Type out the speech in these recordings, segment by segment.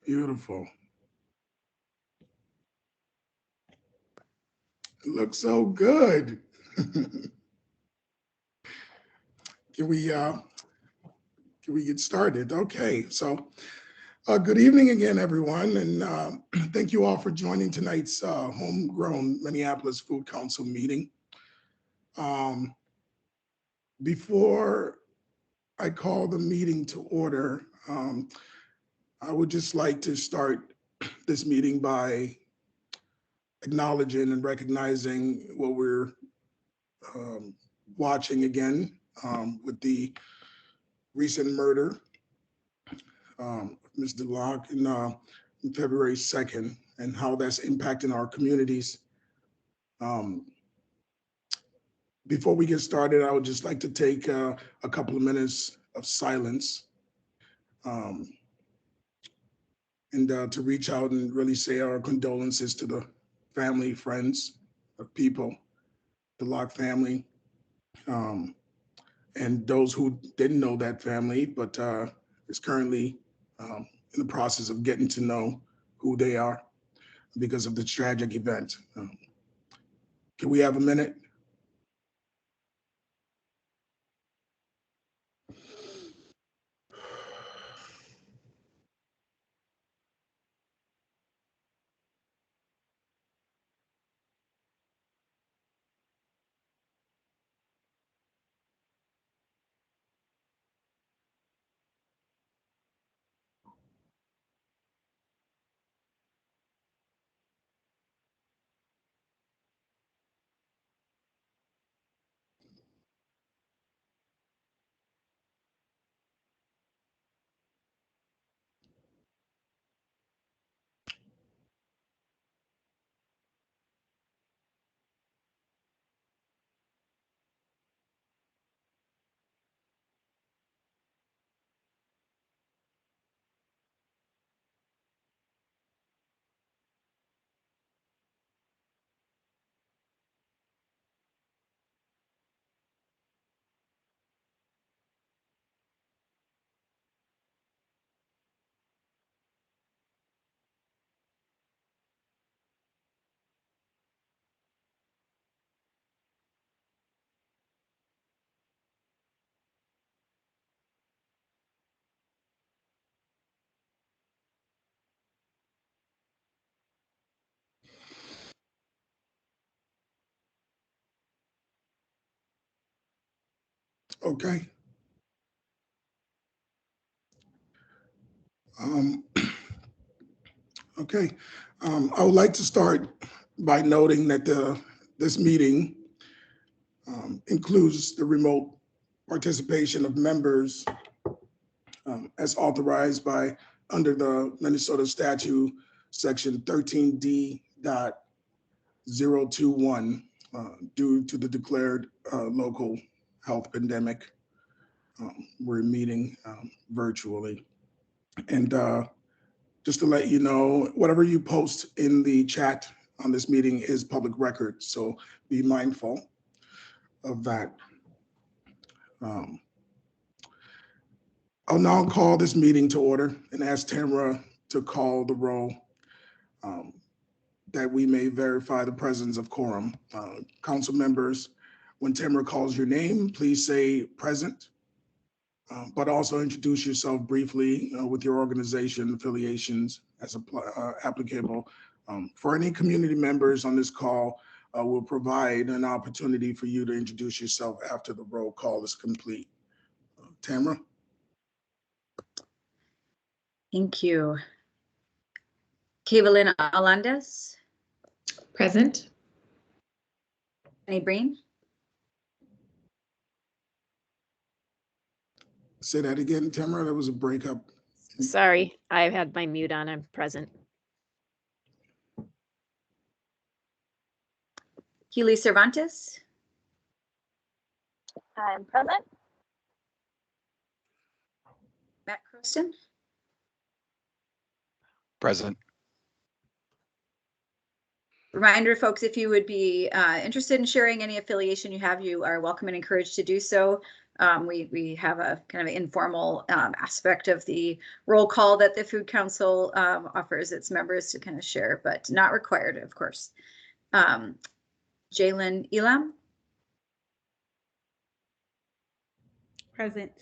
Beautiful. It looks so good. Can we get started? Okay, so good evening again, everyone, and thank you all for joining tonight's Homegrown Minneapolis Food Council meeting. Before I call the meeting to order, I would just like to start this meeting by acknowledging and recognizing what we're watching again with the recent murder of Mr. Locke on February 2nd and how that's impacting our communities. Before we get started, I would just like to take a couple of minutes of silence and to reach out and really say our condolences to the family, friends of people, the Locke family, and those who didn't know that family, but is currently in the process of getting to know who they are because of the tragic event. Can we have a minute? Okay. Okay. I would like to start by noting that this meeting includes the remote participation of members as authorized by under the Minnesota statute, section 13D.021, due to the declared local health pandemic. We're meeting virtually. And just to let you know, whatever you post in the chat on this meeting is public record, so be mindful of that. I'll now call this meeting to order and ask Tamara to call the roll that we may verify the presence of quorum. Council members, when Tamara calls your name, please say present, but also introduce yourself briefly with your organization affiliations as applicable. For any community members on this call, we'll provide an opportunity for you to introduce yourself after the roll call is complete. Tamara? Thank you. Kavelin Alandes. Present. Penny Breen. Say that again, Tamara, there was a breakup. Sorry, I had my mute on. I'm present. Keely Cervantes. I'm present. Matt Croston. Present. Reminder, folks, if you would be interested in sharing any affiliation you have, you are welcome and encouraged to do so. We have a kind of informal aspect of the roll call that the Food Council offers its members to kind of share, but not required, of course. Jalen Elam. Present.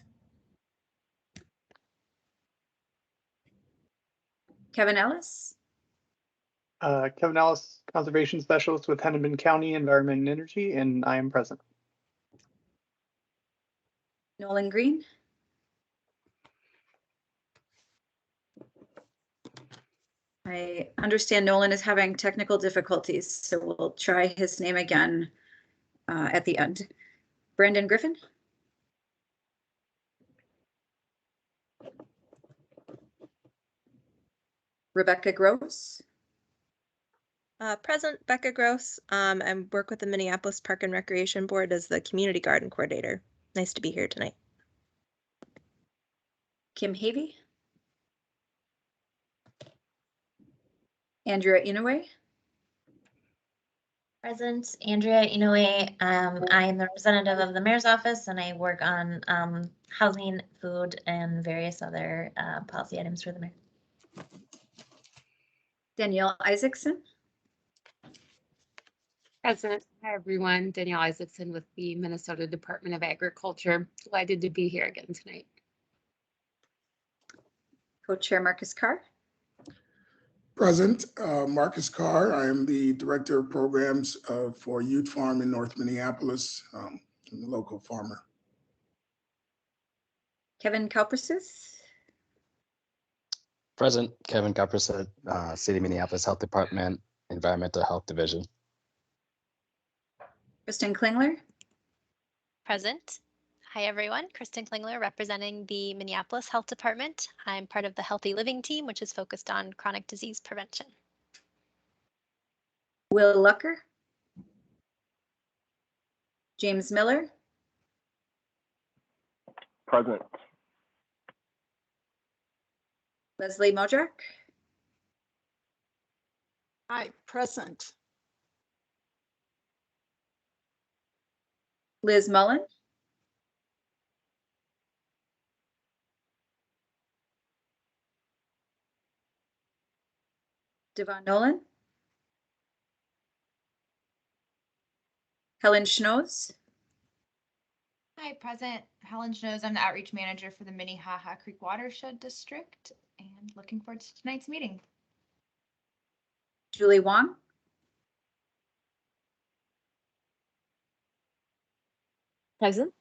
Kevin Ellis. Kevin Ellis, Conservation Specialist with Hennepin County Environment and Energy, and I am present. Nolan Green. I understand Nolan is having technical difficulties, so we'll try his name again at the end. Brandon Griffin. Rebecca Gross. Present, Becca Gross. I work with the Minneapolis Park and Recreation Board as the Community Garden Coordinator. Nice to be here tonight. Kim Havey. Andrea Inouye. Present, Andrea Inouye. I am the representative of the mayor's office and I work on housing, food, and various other policy items for the mayor. Danielle Isaacson. Present. Hi, everyone. Danielle Isaacson with the Minnesota Department of Agriculture. Delighted to be here again tonight. Co-chair Marcus Carr. Present, Marcus Carr. I am the Director of Programs for Youth Farm in North Minneapolis, I'm a local farmer. Kevin Kalpersis. Present, Kevin Kalpersis, City of Minneapolis Health Department, Environmental Health Division. Kristin Klingler. Present. Hi, everyone. Kristin Klingler representing the Minneapolis Health Department. I'm part of the Healthy Living team, which is focused on chronic disease prevention. Will Lucker. James Miller. Present. Leslie Modrak. Hi, present. Liz Mullen. Devon Nolan. Helen Schnoes. Hi, present. Helen Schnoes. I'm the outreach manager for the Minnehaha Creek Watershed District and looking forward to tonight's meeting. Julie Wong. Present.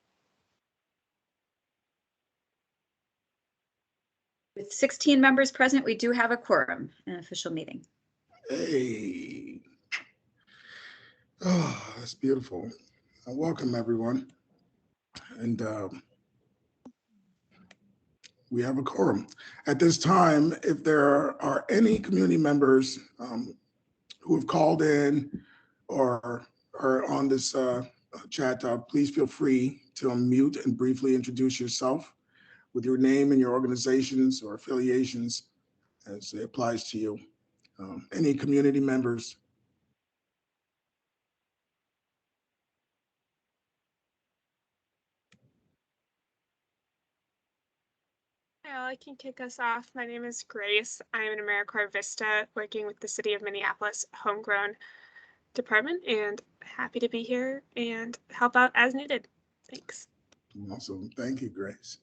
With 16 members present, we do have a quorum in an official meeting. Hey. Oh, that's beautiful. Welcome, everyone. And we have a quorum. At this time, if there are any community members who have called in or are on this chat, please feel free to unmute and briefly introduce yourself with your name and your organizations or affiliations as it applies to you. Any community members? I can kick us off. My name is Grace. I'm an AmeriCorps Vista working with the City of Minneapolis Homegrown Department and happy to be here and help out as needed. Thanks. Awesome. Thank you, Grace.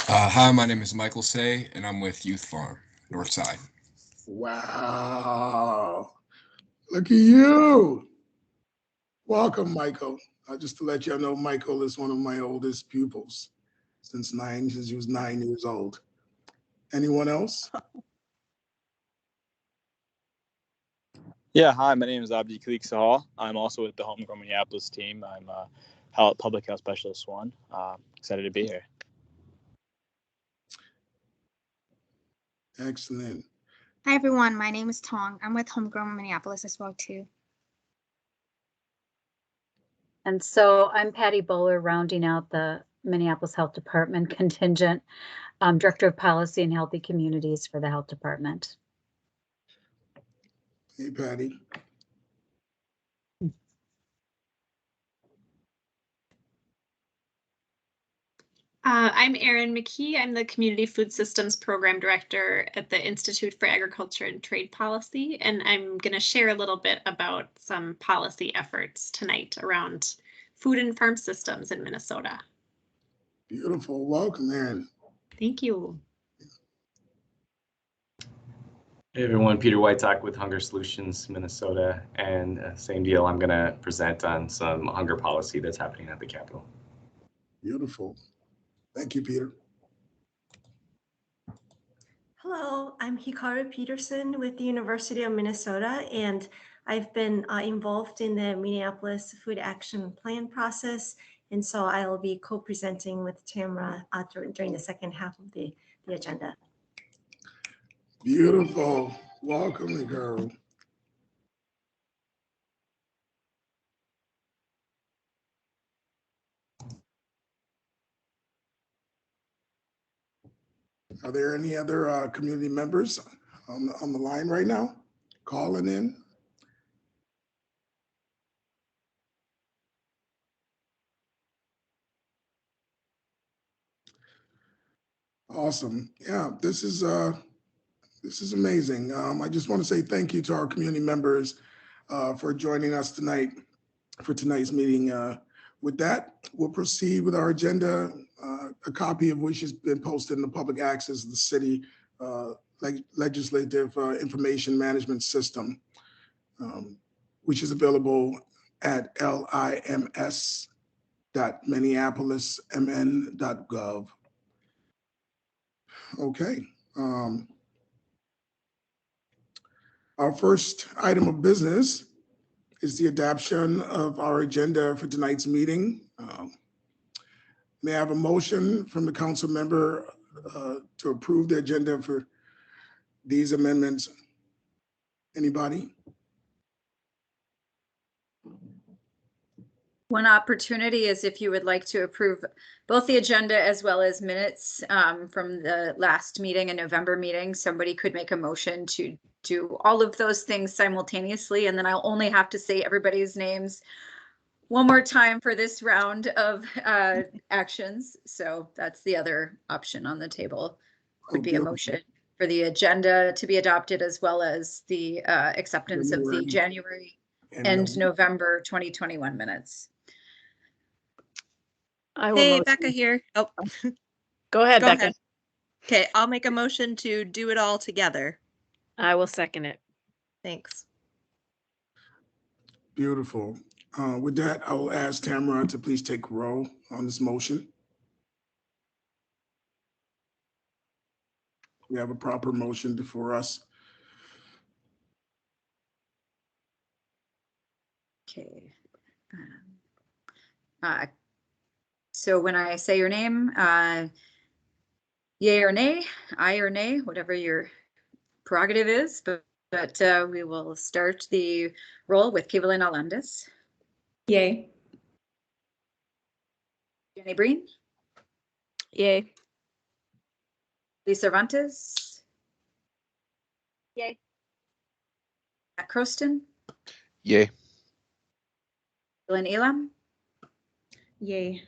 Hi, my name is Michael Say, and I'm with Youth Farm, North Side. Wow. Look at you. Welcome, Michael. Just to let you know, Michael is one of my oldest pupils since he was 9 years old. Anyone else? Yeah, hi, my name is Abdi Khalik Sahal. I'm also with the Homegrown Minneapolis team. I'm a public health specialist 1. Excited to be here. Excellent. Hi, everyone. My name is Tong. I'm with Homegrown Minneapolis as well, too. And so I'm Patty Bowler, rounding out the Minneapolis Health Department contingent, Director of Policy and Healthy Communities for the Health Department. Hey, Patty. I'm Erin McKee. I'm the Community Food Systems Program Director at the Institute for Agriculture and Trade Policy, and I'm going to share a little bit about some policy efforts tonight around food and farm systems in Minnesota. Beautiful. Welcome, Erin. Thank you. Hey everyone, Peter Whitetalk with Hunger Solutions Minnesota, and same deal, I'm going to present on some hunger policy that's happening at the Capitol. Beautiful. Thank you, Peter. Hello, I'm Hikaru Peterson with the University of Minnesota, and I've been involved in the Minneapolis Food Action Plan process, and so I will be co-presenting with Tamara during the second half of the agenda. Beautiful. Welcome, girl. Are there any other community members on the line right now calling in? Awesome. Yeah, this is amazing. I just want to say thank you to our community members for joining us tonight for tonight's meeting. With that, we'll proceed with our agenda, a copy of which has been posted in the public access of the city legislative information management system, which is available at lims.minneapolismn.gov. Okay. Our first item of business is the adoption of our agenda for tonight's meeting. May I have a motion from the council member to approve the agenda for these amendments? Anybody? One opportunity is if you would like to approve both the agenda as well as minutes from the last meeting and November meeting, somebody could make a motion to do all of those things simultaneously, and then I'll only have to say everybody's names one more time for this round of actions. So that's the other option on the table, would be a motion for the agenda to be adopted as well as the acceptance of the January and November 2021 minutes. Hey, Becca here. Oh, Go ahead, Becca. Okay, I'll make a motion to do it all together. I will second it. Thanks. Beautiful. With that, I will ask Tamara to please take roll on this motion. We have a proper motion before us. Okay. So when I say your name, yay or nay, aye or nay, whatever your prerogative is, but we will start the roll with Kevelyn Alandis. Yay. Jenny Breen. Yay. Lisa Cervantes. Yay. Matt Croston. Yay. Lynn Elam. Yay.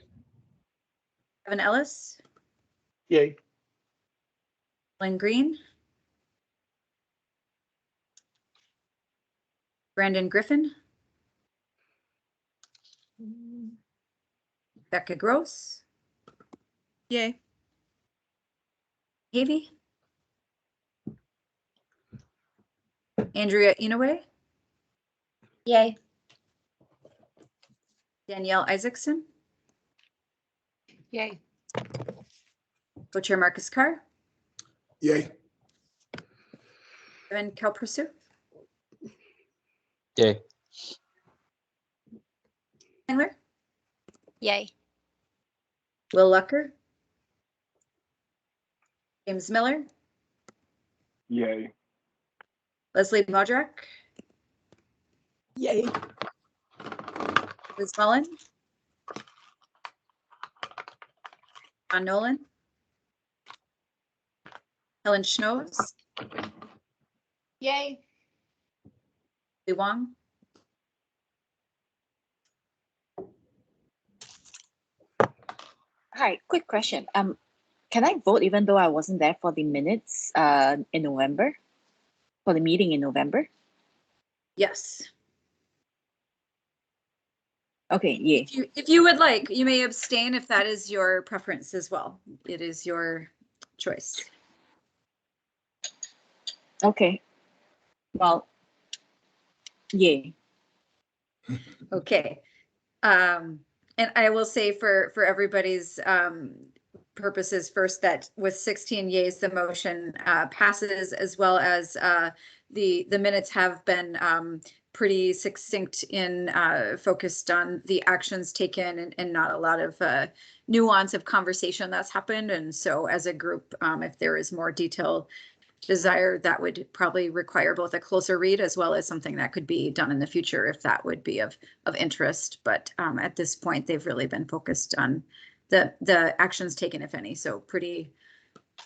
Evan Ellis. Yay. Lynn Green. Brandon Griffin. Becca Gross. Yay. Havey. Andrea Inouye. Yay. Danielle Isaacson. Yay. Co-Chair Marcus Carr. Yay. Evan Kalpersu. Yay. Klingler. Yay. Will Lucker. James Miller. Yay. Leslie Modrak. Yay. Liz Mullen. John Nolan. Helen Schnoes. Yay. Lee Wong. Hi, quick question. Can I vote even though I wasn't there for the minutes in November? For the meeting in November? Yes. Okay, yay. If you would like, you may abstain if that is your preference as well. It is your choice. Okay. Well, yay. Okay. And I will say for everybody's purposes first that with 16 yeas, the motion passes, as well as the minutes have been pretty succinct in focused on the actions taken and not a lot of nuance of conversation that's happened. And so as a group, if there is more detail desired, that would probably require both a closer read as well as something that could be done in the future if that would be of interest. But at this point, they've really been focused on the actions taken, if any. So pretty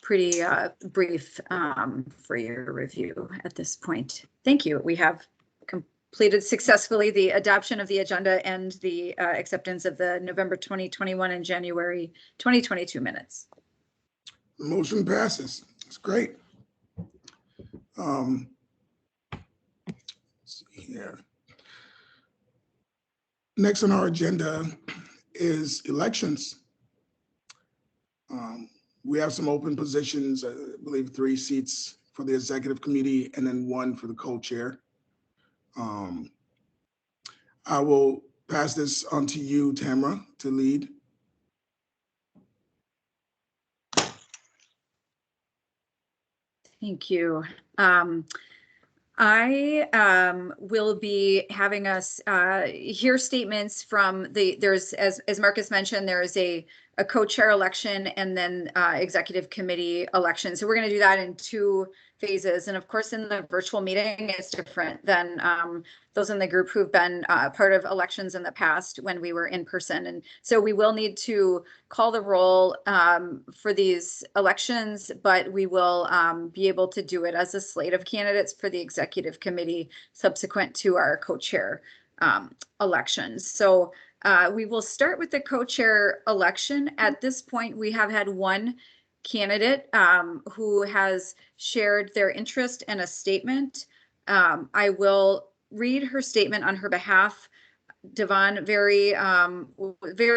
brief for your review at this point. Thank you. We have completed successfully the adoption of the agenda and the acceptance of the November 2021 and January 2022 minutes. Motion passes. It's great. Let's see here. Next on our agenda is elections. We have some open positions, I believe 3 seats for the executive committee and then 1 for the co-chair. I will pass this on to you, Tamara, to lead. Thank you. I will be having us hear statements from there's, as Marcus mentioned, there is a co-chair election and then executive committee election. So we're going to do that in 2 phases. And of course, in the virtual meeting, it's different than those in the group who've been part of elections in the past when we were in person. And so we will need to call the roll for these elections, but we will be able to do it as a slate of candidates for the executive committee subsequent to our co-chair elections. So we will start with the co-chair election. At this point, we have had 1 candidate who has shared their interest in a statement. I will read her statement on her behalf. Devon, very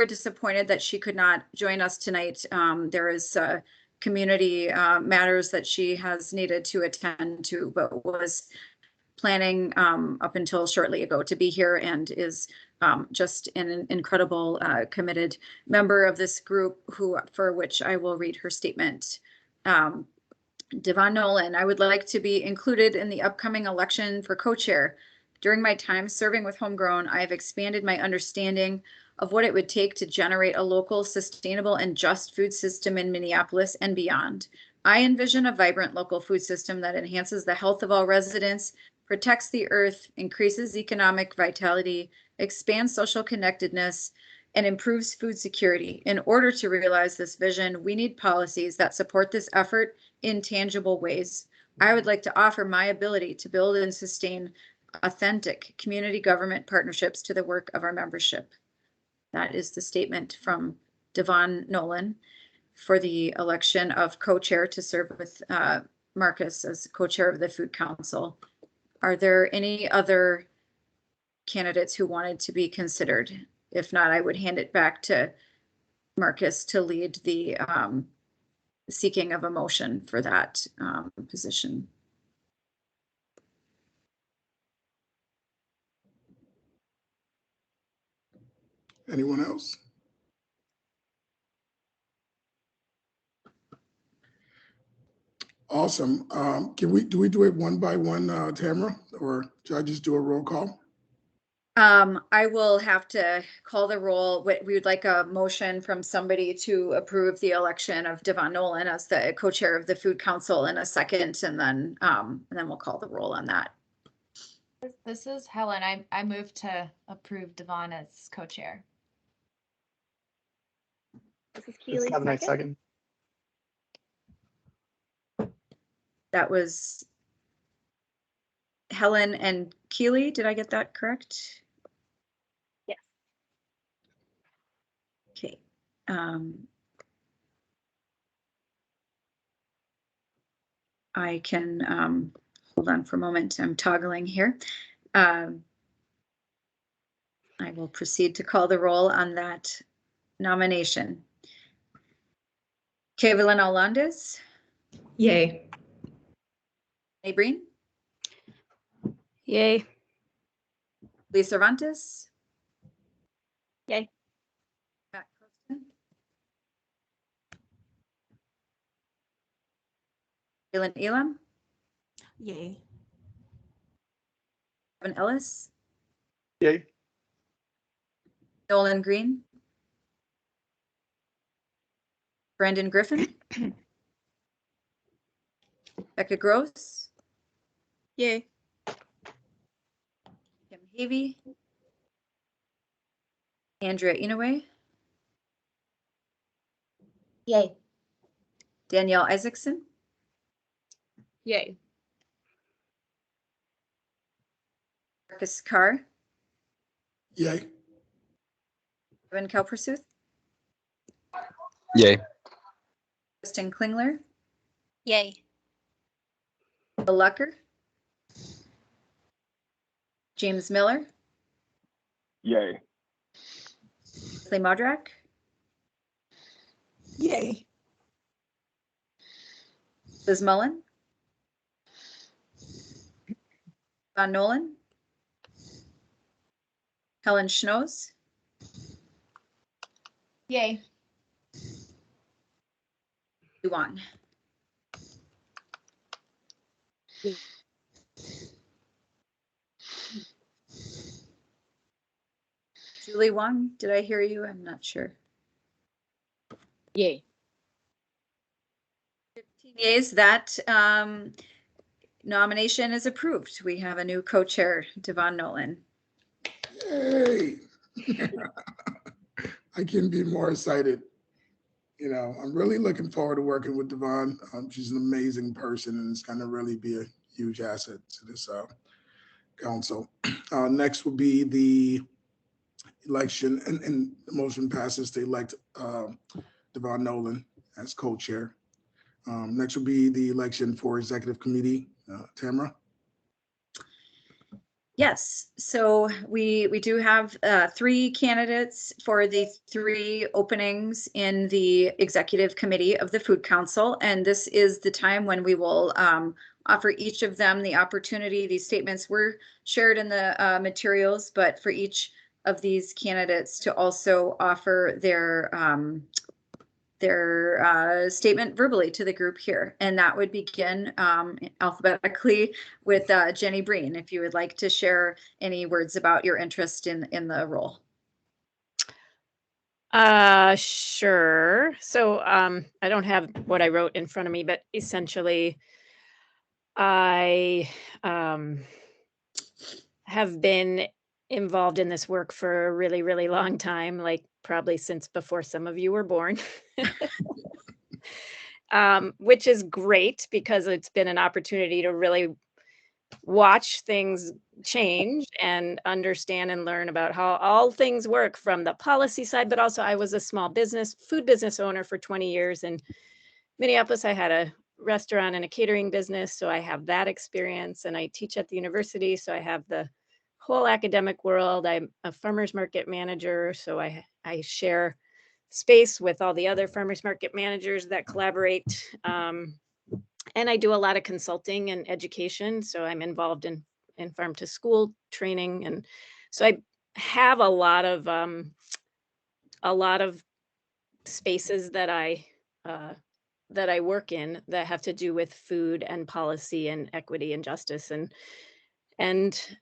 disappointed that she could not join us tonight. There is community matters that she has needed to attend to, but was planning up until shortly ago to be here and is just an incredible committed member of this group for which I will read her statement. Devon Nolan, I would like to be included in the upcoming election for co-chair. During my time serving with Homegrown, I have expanded my understanding of what it would take to generate a local, sustainable, and just food system in Minneapolis and beyond. I envision a vibrant local food system that enhances the health of all residents, protects the earth, increases economic vitality, expands social connectedness, and improves food security. In order to realize this vision, we need policies that support this effort in tangible ways. I would like to offer my ability to build and sustain authentic community government partnerships to the work of our membership. That is the statement from Devon Nolan for the election of co-chair to serve with Marcus as co-chair of the Food Council. Are there any other candidates who wanted to be considered? If not, I would hand it back to Marcus to lead the seeking of a motion for that position. Anyone else? Awesome. Do we do it one by one, Tamara, or should I just do a roll call? I will have to call the roll. We would like a motion from somebody to approve the election of Devon Nolan as the co-chair of the Food Council in a second, and then we'll call the roll on that. This is Helen. I move to approve Devon as co-chair. This is Keely. Have a nice second. That was Helen and Keely. Did I get that correct? Yes. Okay. I can, hold on for a moment, I'm toggling here. I will proceed to call the roll on that nomination. Kevin Alondes. Yay. Jenny Breen. Yay. Lee Cervantes. Yay. Matt Crookston. Dylan Elam. Yay. Kevin Ellis. Yay. Nolan Green. Brandon Griffin. Becca Gross. Yay. Kim Havey. Andrea Inouye. Yay. Danielle Isaacson. Yay. Marcus Carr. Yay. Kevin Kalpersuth. Yay. Kristin Klingler. Yay. Bill Lucker. James Miller. Yay. Leslie Modrak. Yay. Liz Mullen. Von Nolan. Helen Schnoes. Yay. Wong. Julie Wong, did I hear you? I'm not sure. Yay. 15 yeas, that nomination is approved. We have a new co-chair, Devon Nolan. Yay. I couldn't be more excited. You know, I'm really looking forward to working with Devon. She's an amazing person, and it's going to really be a huge asset to this council. Next will be the election, and the motion passes to elect Devon Nolan as co-chair. Next will be the election for executive committee. Tamara? Yes, so we do have 3 candidates for the 3 openings in the executive committee of the Food Council, and this is the time when we will offer each of them the opportunity. These statements were shared in the materials, but for each of these candidates to also offer their statement verbally to the group here. And that would begin alphabetically with Jenny Breen, if you would like to share any words about your interest in the role. Sure. So I don't have what I wrote in front of me, but essentially I have been involved in this work for a really, really long time, like probably since before some of you were born. Which is great because it's been an opportunity to really watch things change and understand and learn about how all things work from the policy side, but also I was a small business, food business owner for 20 years in Minneapolis. I had a restaurant and a catering business, so I have that experience, and I teach at the university, so I have the whole academic world. I'm a farmers market manager, so I share space with all the other farmers market managers that collaborate. And I do a lot of consulting and education. So I'm involved in farm to school training. And so I have a lot of spaces that I work in that have to do with food and policy and equity and justice and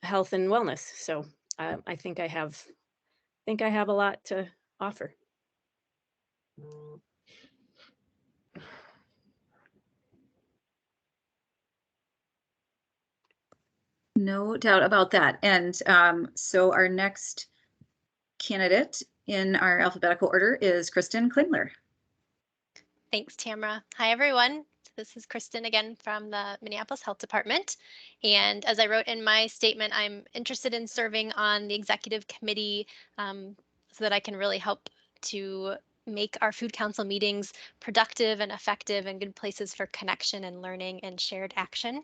health and wellness. So I think I have a lot to offer. No doubt about that. And so our next candidate in our alphabetical order is Kristin Klingler. Thanks, Tamara. Hi, everyone. This is Kristin again from the Minneapolis Health Department. And as I wrote in my statement, I'm interested in serving on the executive committee so that I can really help to make our food council meetings productive and effective and good places for connection and learning and shared action.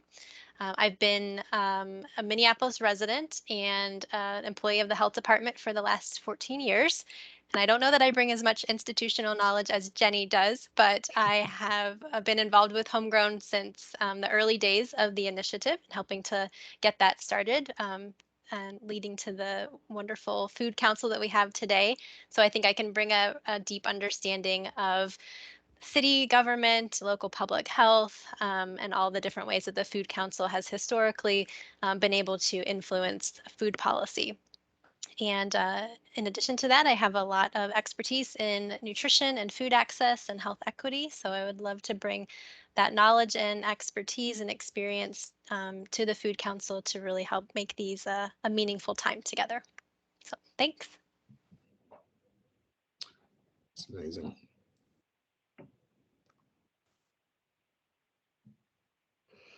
I've been a Minneapolis resident and an employee of the health department for the last 14 years. And I don't know that I bring as much institutional knowledge as Jenny does, but I have been involved with Homegrown since the early days of the initiative, helping to get that started and leading to the wonderful food council that we have today. So I think I can bring a deep understanding of city government, local public health, and all the different ways that the Food Council has historically been able to influence food policy. And in addition to that, I have a lot of expertise in nutrition and food access and health equity. So I would love to bring that knowledge and expertise and experience to the Food Council to really help make these a meaningful time together. So thanks. It's amazing.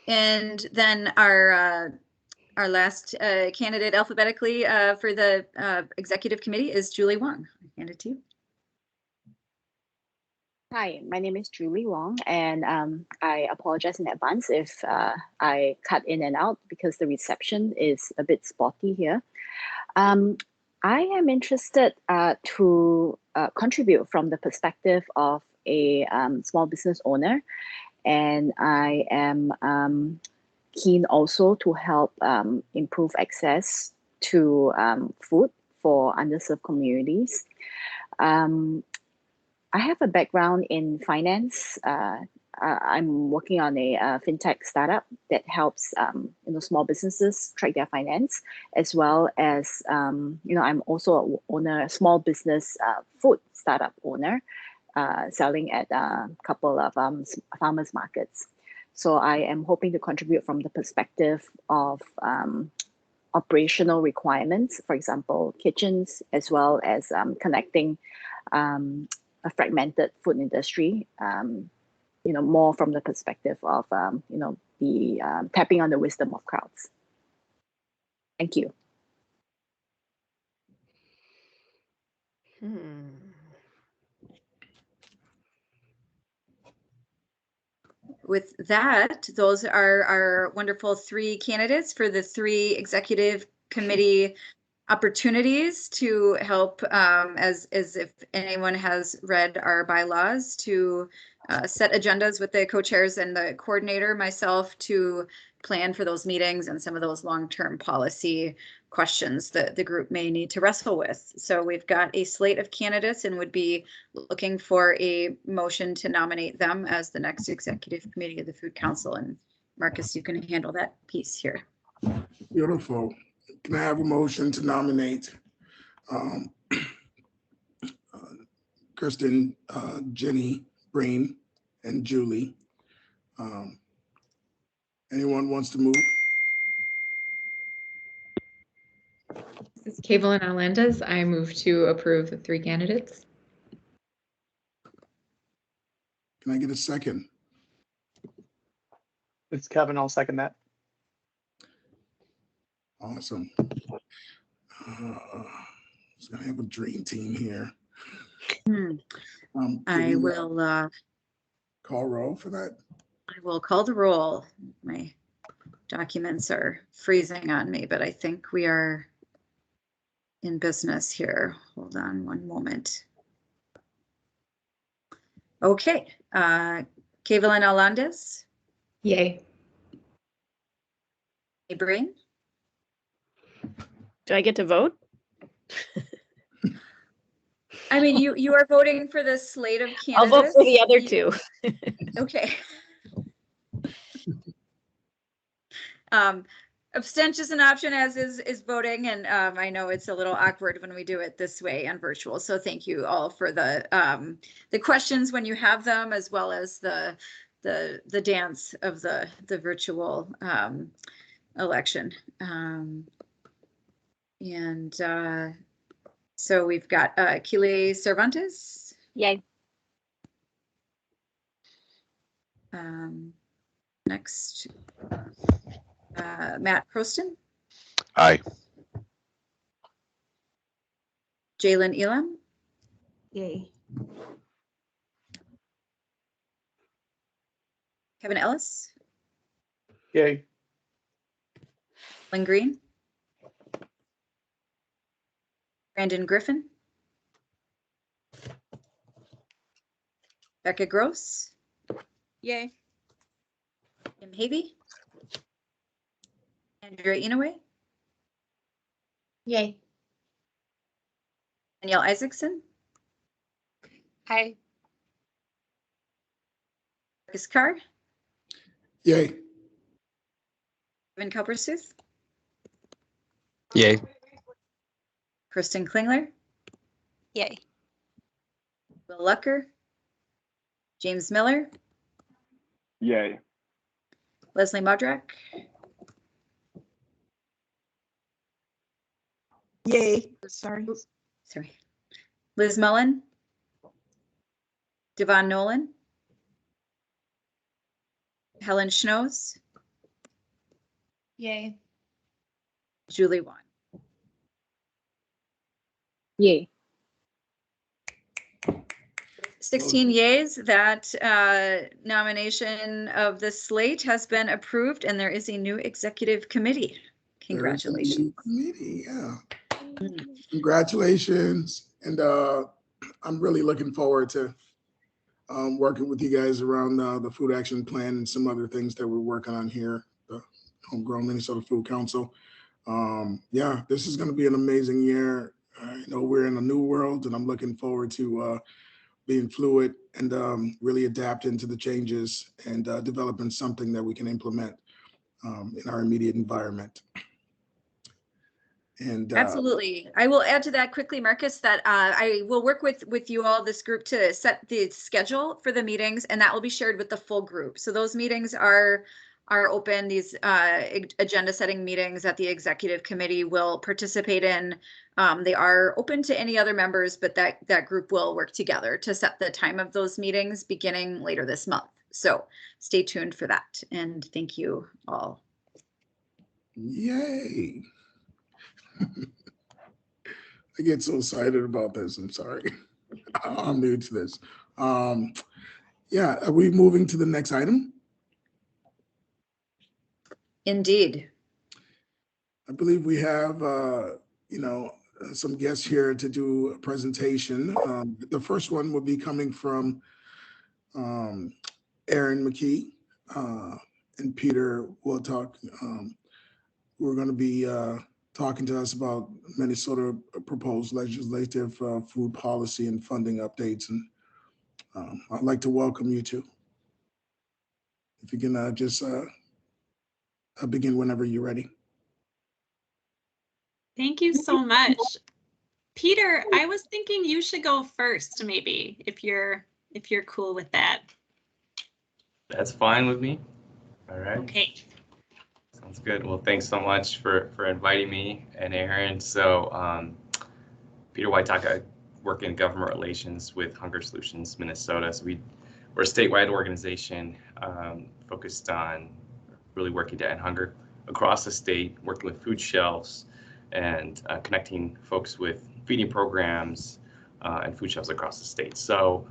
And then our last candidate alphabetically for the executive committee is Julie Wong. I hand it to you. Hi, my name is Julie Wong, and I apologize in advance if I cut in and out because the reception is a bit spotty here. I am interested to contribute from the perspective of a small business owner, and I am keen also to help improve access to food for underserved communities. I have a background in finance. I'm working on a fintech startup that helps small businesses track their finance, as well as I'm also a small business food startup owner, selling at a couple of farmers markets. So I am hoping to contribute from the perspective of operational requirements, for example, kitchens, as well as connecting a fragmented food industry, more from the perspective of, the tapping on the wisdom of crowds. Thank you. With that, those are our wonderful 3 candidates for the 3 executive committee opportunities to help, as if anyone has read our bylaws, to set agendas with the co-chairs and the coordinator, myself, to plan for those meetings and some of those long-term policy questions that the group may need to wrestle with. So we've got a slate of candidates and would be looking for a motion to nominate them as the next executive committee of the Food Council. And Marcus, you can handle that piece here. Beautiful. Can I have a motion to nominate Kristin, Jenny, Breen, and Julie? Anyone wants to move? This is Kavelin Alendez. I move to approve the 3 candidates. Can I get a second? It's Kevin. I'll second that. Awesome. Just gonna have a dream team here. I will call roll for that. I will call the roll. My documents are freezing on me, but I think we are in business here. Hold on one moment. Okay, Kavelin Alendez. Yay. Breen. Do I get to vote? I mean, you are voting for the slate of candidates. I'll vote for the other 2. Okay. Abstention is an option, as is voting, and I know it's a little awkward when we do it this way and virtual. So thank you all for the questions when you have them, as well as the dance of the virtual election. So we've got Kile Cervantes. Yay. Next, Matt Croston. Aye. Jalen Elam. Yay. Kevin Ellis, Yay. Lynn Green, Brandon Griffin, Becca Gross, Yay. Kim Havey, Andrea Inouye, Yay. Danielle Isaacson, Hi. Marcus Carr, Yay. Kevin Coppersooth, Yay. Kristin Klingler, Yay. Will Lucker, James Miller, Yay. Leslie Modrak, Yay. Sorry. Liz Mullen, Devon Nolan, Helen Schnoes, Yay. Julie Wong. Yay. 16 yeas, that nomination of the slate has been approved and there is a new executive committee. Congratulations. Committee, yeah. Congratulations. And I'm really looking forward to working with you guys around the food action plan and some other things that we're working on here, the Homegrown Minnesota Food Council. Yeah, this is going to be an amazing year. You know, we're in a new world and I'm looking forward to being fluid and really adapting to the changes and developing something that we can implement in our immediate environment. And Absolutely. I will add to that quickly, Marcus, that I will work with you all, this group, to set the schedule for the meetings, and that will be shared with the full group. So those meetings are open. These agenda setting meetings that the executive committee will participate in. They are open to any other members, but that group will work together to set the time of those meetings beginning later this month. So stay tuned for that. And thank you all. yay. I get so excited about this. I'm sorry. I'm new to this. Yeah, are we moving to the next item? Indeed. I believe we have, you know, some guests here to do a presentation. The first one will be coming from Aaron McKee and Peter will talk. We're going to be talking to us about Minnesota proposed legislative food policy and funding updates. And I'd like to welcome you two. If you can just begin whenever you're ready. Thank you so much. Peter, I was thinking you should go first, maybe, if you're cool with that. That's fine with me. All right. Okay. Sounds good. Well, thanks so much for inviting me and Aaron. So Peter Whitetalk, I work in government relations with Hunger Solutions Minnesota. So we're a statewide organization focused on really working to end hunger across the state, working with food shelves and connecting folks with feeding programs and food shelves across the state. So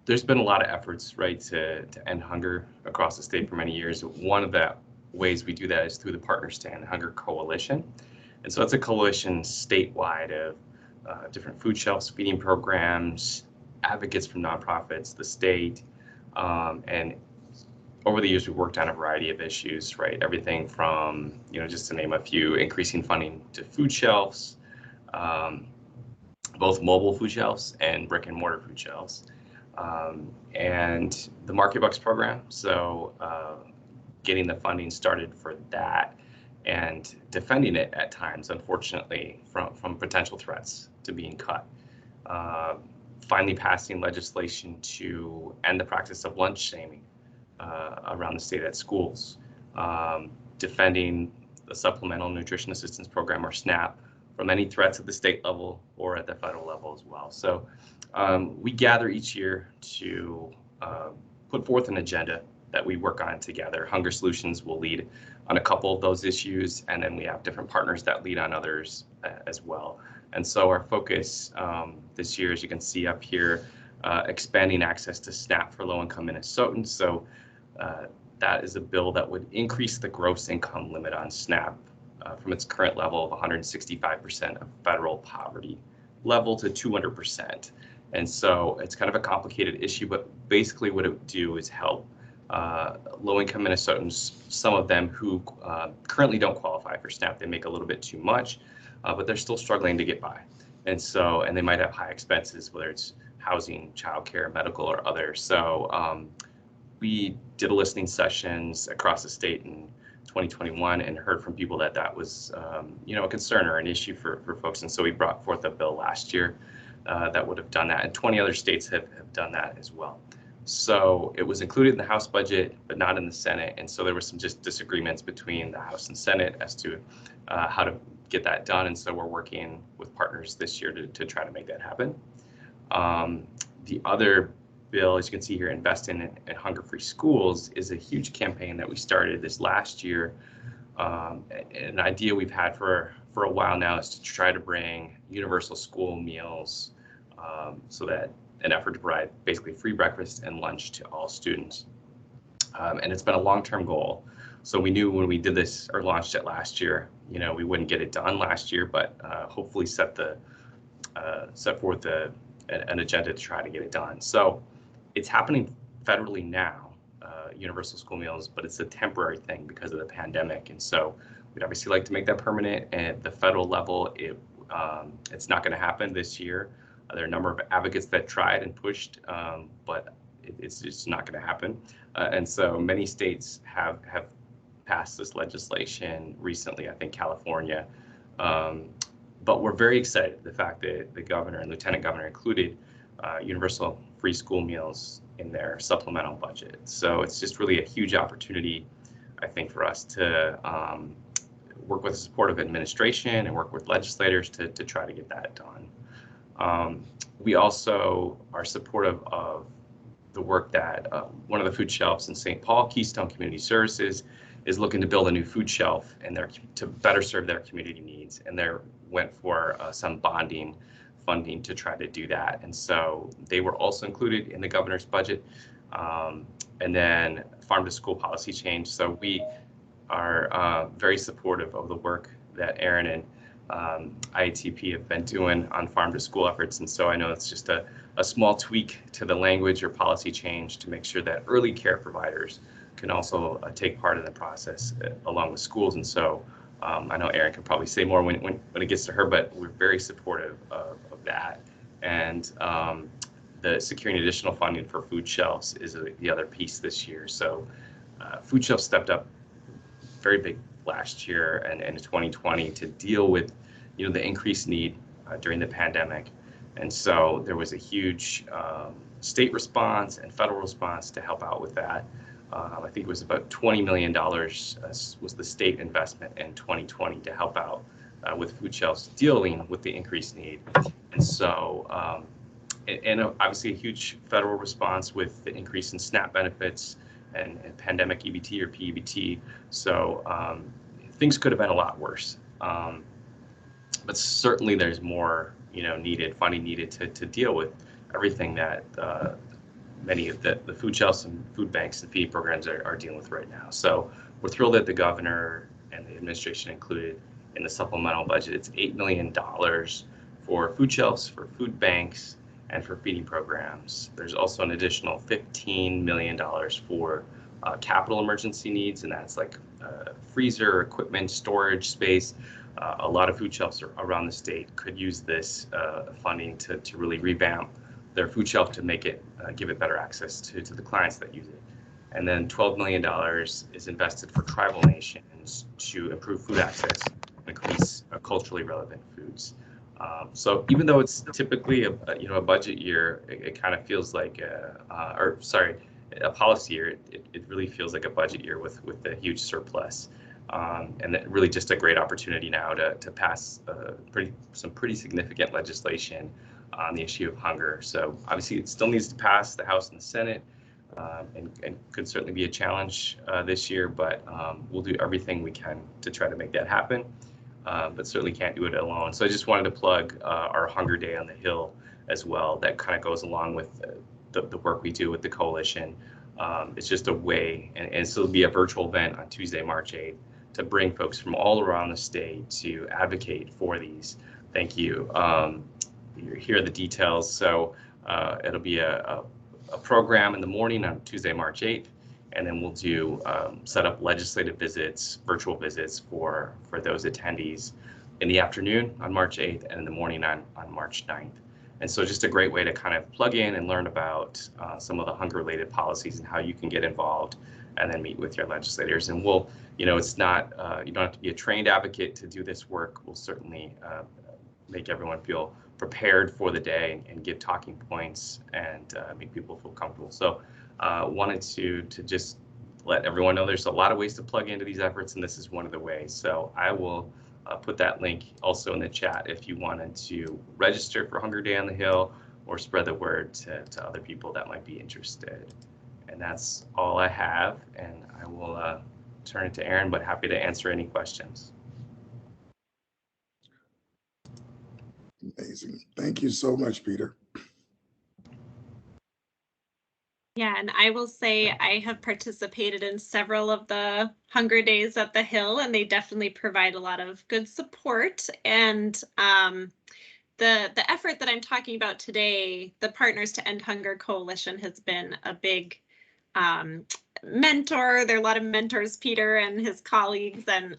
there's been a lot of efforts, right, to end hunger across the state for many years. One of the ways we do that is through the Partners to End Hunger Coalition. And so it's a coalition statewide of different food shelves, feeding programs, advocates from nonprofits, the state, and over the years, we've worked on a variety of issues, right? Everything from, you know, just to name a few, increasing funding to food shelves, both mobile food shelves and brick and mortar food shelves, and the Market Bucks program. So getting the funding started for that and defending it at times, unfortunately, from potential threats to being cut. Finally passing legislation to end the practice of lunch shaming around the state at schools, defending the Supplemental Nutrition Assistance Program, or SNAP, from any threats at the state level or at the federal level as well. So we gather each year to put forth an agenda that we work on together. Hunger Solutions will lead on a couple of those issues, and then we have different partners that lead on others as well. And so our focus this year, as you can see up here, expanding access to SNAP for low-income Minnesotans. So that is a bill that would increase the gross income limit on SNAP from its current level of 165% of federal poverty level to 200%. And so it's kind of a complicated issue, but basically what it would do is help low-income Minnesotans, some of them who currently don't qualify for SNAP. They make a little bit too much, but they're still struggling to get by. And so, and they might have high expenses, whether it's housing, childcare, medical, or others. So we did a listening sessions across the state in 2021 and heard from people that that was, a concern or an issue for folks. And so we brought forth a bill last year that would have done that. And 20 other states have done that as well. So it was included in the House budget, but not in the Senate. And so there were some just disagreements between the House and Senate as to how to get that done. And so we're working with partners this year to try to make that happen. The other bill, as you can see here, Investing in Hunger-Free Schools, is a huge campaign that we started this last year. An idea we've had for a while now is to try to bring universal school meals so that an effort to provide basically free breakfast and lunch to all students. And it's been a long-term goal. So we knew when we did this or launched it last year, we wouldn't get it done last year, but hopefully set forth an agenda to try to get it done. So it's happening federally now, universal school meals, but it's a temporary thing because of the pandemic. And so we'd obviously like to make that permanent. And at the federal level, it's not going to happen this year. There are a number of advocates that tried and pushed, but it's just not going to happen. And so many states have passed this legislation recently, I think California. But we're very excited the fact that the governor and lieutenant governor included universal free school meals in their supplemental budget. So it's just really a huge opportunity, I think, for us to work with the support of administration and work with legislators to try to get that done. We also are supportive of the work that one of the food shelves in St. Paul, Keystone Community Services, is looking to build a new food shelf to better serve their community needs. And they went for some bonding funding to try to do that. And so they were also included in the governor's budget. And then farm to school policy change. So we are very supportive of the work that Aaron and IATP have been doing on farm to school efforts. And so I know it's just a small tweak to the language or policy change to make sure that early care providers can also take part in the process along with schools. And so I know Aaron can probably say more when it gets to her, but we're very supportive of that. And the securing additional funding for food shelves is the other piece this year. So food shelves stepped up very big last year and in 2020 to deal with the increased need during the pandemic. And so there was a huge state response and federal response to help out with that. I think it was about $20 million was the state investment in 2020 to help out with food shelves dealing with the increased need. And so, and obviously a huge federal response with the increase in SNAP benefits and pandemic EBT or PEBT. So things could have been a lot worse. But certainly there's more, funding needed to deal with everything that many of the food shelves and food banks and feeding programs are dealing with right now. So we're thrilled that the governor and the administration included in the supplemental budget, it's $8 million for food shelves, for food banks, and for feeding programs. There's also an additional $15 million for capital emergency needs, and that's like freezer, equipment, storage space. A lot of food shelves around the state could use this funding to really revamp their food shelf to make it, give it better access to the clients that use it. And then $12 million is invested for tribal nations to improve food access and increase culturally relevant foods. So even though it's typically a budget year, it kind of feels like a policy year. It really feels like a budget year with a huge surplus, and that really just a great opportunity now to pass some pretty significant legislation on the issue of hunger. So obviously it still needs to pass the House and the Senate, and could certainly be a challenge this year, but we'll do everything we can to try to make that happen. but certainly can't do it alone. So I just wanted to plug our Hunger Day on the Hill as well. That kind of goes along with the work we do with the coalition. It's just a way, and so it'll be a virtual event on Tuesday, March 8th, to bring folks from all around the state to advocate for these. Thank you. Here are the details. So it'll be a program in the morning on Tuesday, March 8th, and then we'll do set up legislative visits, virtual visits for those attendees in the afternoon on March 8th and in the morning on March 9th. And so just a great way to kind of plug in and learn about some of the hunger-related policies and how you can get involved, and then meet with your legislators. And we'll, it's not, you don't have to be a trained advocate to do this work. We'll certainly make everyone feel prepared for the day and give talking points and make people feel comfortable. So wanted to just let everyone know there's a lot of ways to plug into these efforts, and this is one of the ways. So I will put that link also in the chat if you wanted to register for Hunger Day on the Hill or spread the word to other people that might be interested. And that's all I have, and I will turn it to Aaron, but happy to answer any questions. Amazing. Thank you so much, Peter. Yeah, and I will say I have participated in several of the Hunger Days at the Hill, and they definitely provide a lot of good support. And the effort that I'm talking about today, the Partners to End Hunger Coalition, has been a big mentor. There are a lot of mentors, Peter and his colleagues, and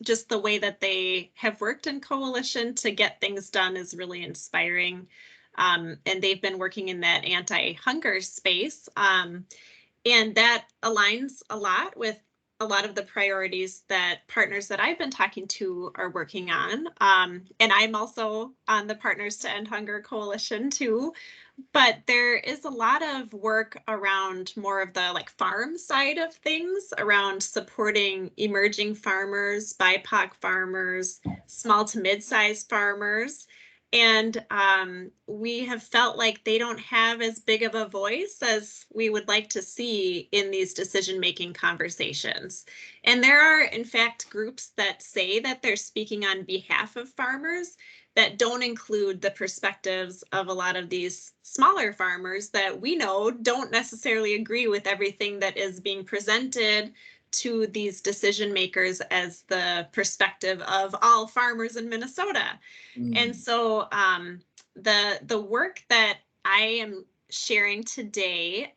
just the way that they have worked in coalition to get things done is really inspiring. And they've been working in that anti-hunger space. And that aligns a lot with a lot of the priorities that partners that I've been talking to are working on. And I'm also on the Partners to End Hunger Coalition too. But there is a lot of work around more of the farm side of things, around supporting emerging farmers, BIPOC farmers, small to mid-sized farmers. And we have felt like they don't have as big of a voice as we would like to see in these decision-making conversations. And there are, in fact, groups that say that they're speaking on behalf of farmers that don't include the perspectives of a lot of these smaller farmers that we know don't necessarily agree with everything that is being presented to these decision makers as the perspective of all farmers in Minnesota. And so the work that I am sharing today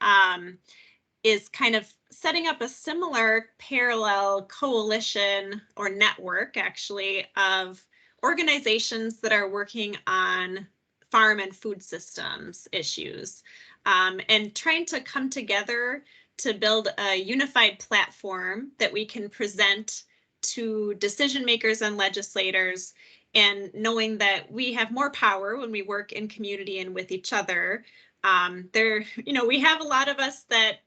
is kind of setting up a similar parallel coalition or network, actually, of organizations that are working on farm and food systems issues, and trying to come together to build a unified platform that we can present to decision makers and legislators, and knowing that we have more power when we work in community and with each other. We have a lot of us that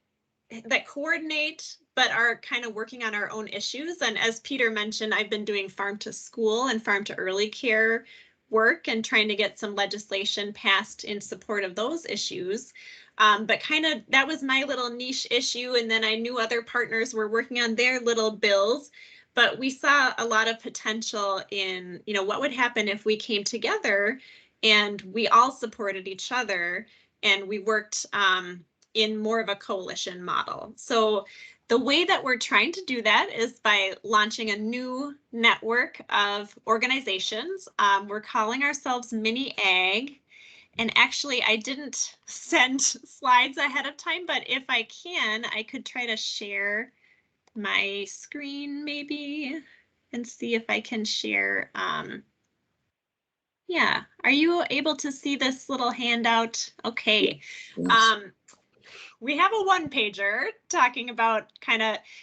coordinate, but are kind of working on our own issues. And as Peter mentioned, I've been doing farm to school and farm to early care work and trying to get some legislation passed in support of those issues. But kind of that was my little niche issue. And then I knew other partners were working on their little bills. But we saw a lot of potential in, what would happen if we came together and we all supported each other and we worked in more of a coalition model. So the way that we're trying to do that is by launching a new network of organizations. We're calling ourselves Mini Ag. And actually, I didn't send slides ahead of time, but if I can, I could try to share my screen maybe and see if I can share. Yeah, are you able to see this little handout? Okay. Yes. We have a one-pager talking about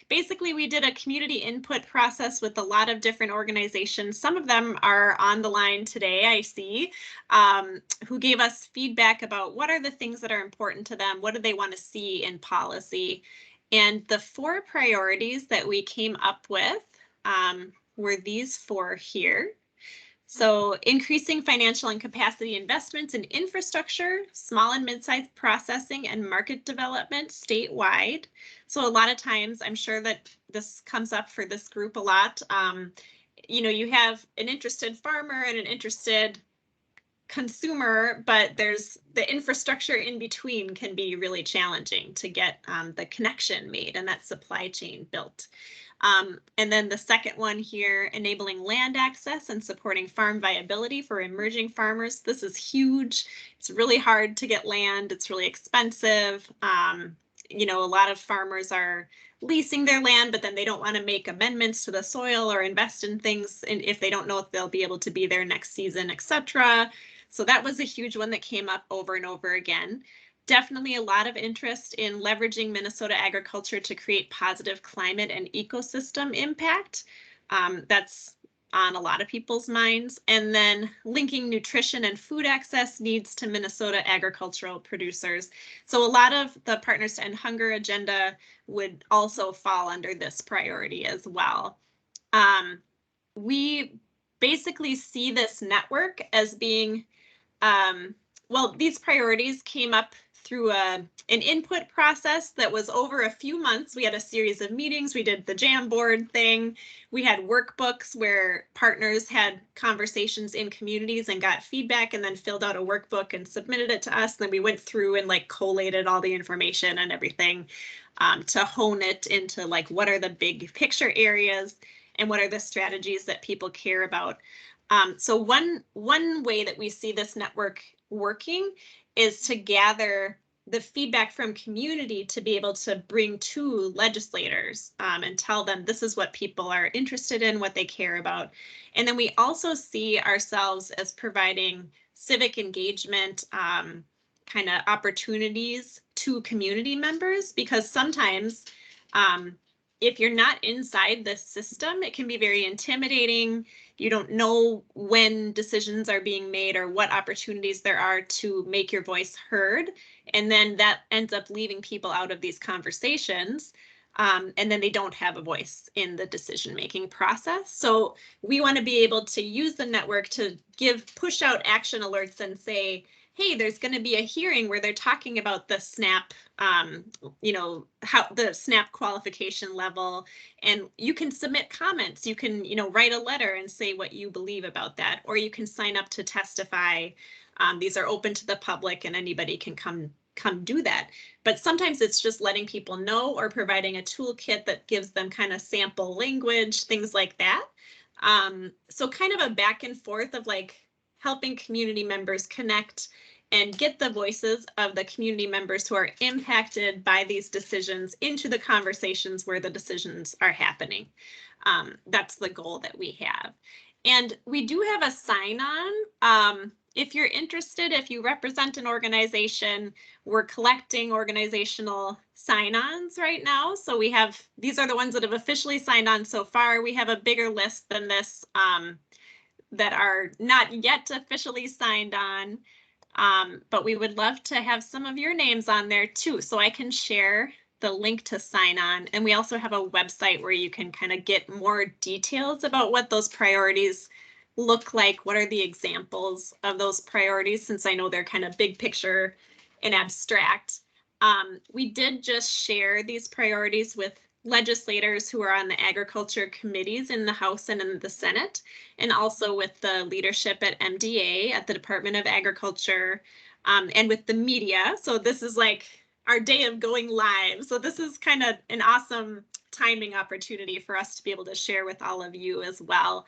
basically we did a community input process with a lot of different organizations. Some of them are on the line today, I see, who gave us feedback about what are the things that are important to them, what do they want to see in policy. And the 4 priorities that we came up with were these 4 here. So increasing financial and capacity investments in infrastructure, small and mid-sized processing and market development statewide. So a lot of times, I'm sure that this comes up for this group a lot. you know, you have an interested farmer and an interested consumer, but there's the infrastructure in between can be really challenging to get the connection made and that supply chain built. And then the second one here, enabling land access and supporting farm viability for emerging farmers. This is huge. It's really hard to get land. It's really expensive. You know, a lot of farmers are leasing their land, but then they don't want to make amendments to the soil or invest in things and if they don't know if they'll be able to be there next season, etc. So that was a huge one that came up over and over again. Definitely a lot of interest in leveraging Minnesota agriculture to create positive climate and ecosystem impact. That's on a lot of people's minds. And then linking nutrition and food access needs to Minnesota agricultural producers. So a lot of the Partners to End Hunger agenda would also fall under this priority as well. We basically see this network as being, well, these priorities came up through an input process that was over a few months. We had a series of meetings. We did the Jamboard thing. We had workbooks where partners had conversations in communities and got feedback and then filled out a workbook and submitted it to us. Then we went through and like collated all the information and everything to hone it into like what are the big picture areas and what are the strategies that people care about. So one way that we see this network working is to gather the feedback from community to be able to bring to legislators and tell them this is what people are interested in, what they care about. And then we also see ourselves as providing civic engagement kind of opportunities to community members, because sometimes if you're not inside the system, it can be very intimidating. You don't know when decisions are being made or what opportunities there are to make your voice heard. And then that ends up leaving people out of these conversations. And then they don't have a voice in the decision-making process. So we want to be able to use the network to push out action alerts and say, hey, there's going to be a hearing where they're talking about the SNAP, you know, how the SNAP qualification level, and you can submit comments. You can, you know, write a letter and say what you believe about that, or you can sign up to testify. These are open to the public and anybody can come do that. But sometimes it's just letting people know or providing a toolkit that gives them kind of sample language, things like that. So kind of a back and forth of like helping community members connect and get the voices of the community members who are impacted by these decisions into the conversations where the decisions are happening. That's the goal that we have. And we do have a sign-on. If you're interested, if you represent an organization, we're collecting organizational sign-ons right now. So we have, these are the ones that have officially signed on so far. We have a bigger list than this that are not yet officially signed on. But we would love to have some of your names on there too. So I can share the link to sign on. And we also have a website where you can kind of get more details about what those priorities look like. What are the examples of those priorities? Since I know they're kind of big picture and abstract. We did just share these priorities with legislators who are on the agriculture committees in the House and in the Senate, and also with the leadership at MDA, at the Department of Agriculture, and with the media. So this is like our day of going live. So this is kind of an awesome timing opportunity for us to be able to share with all of you as well.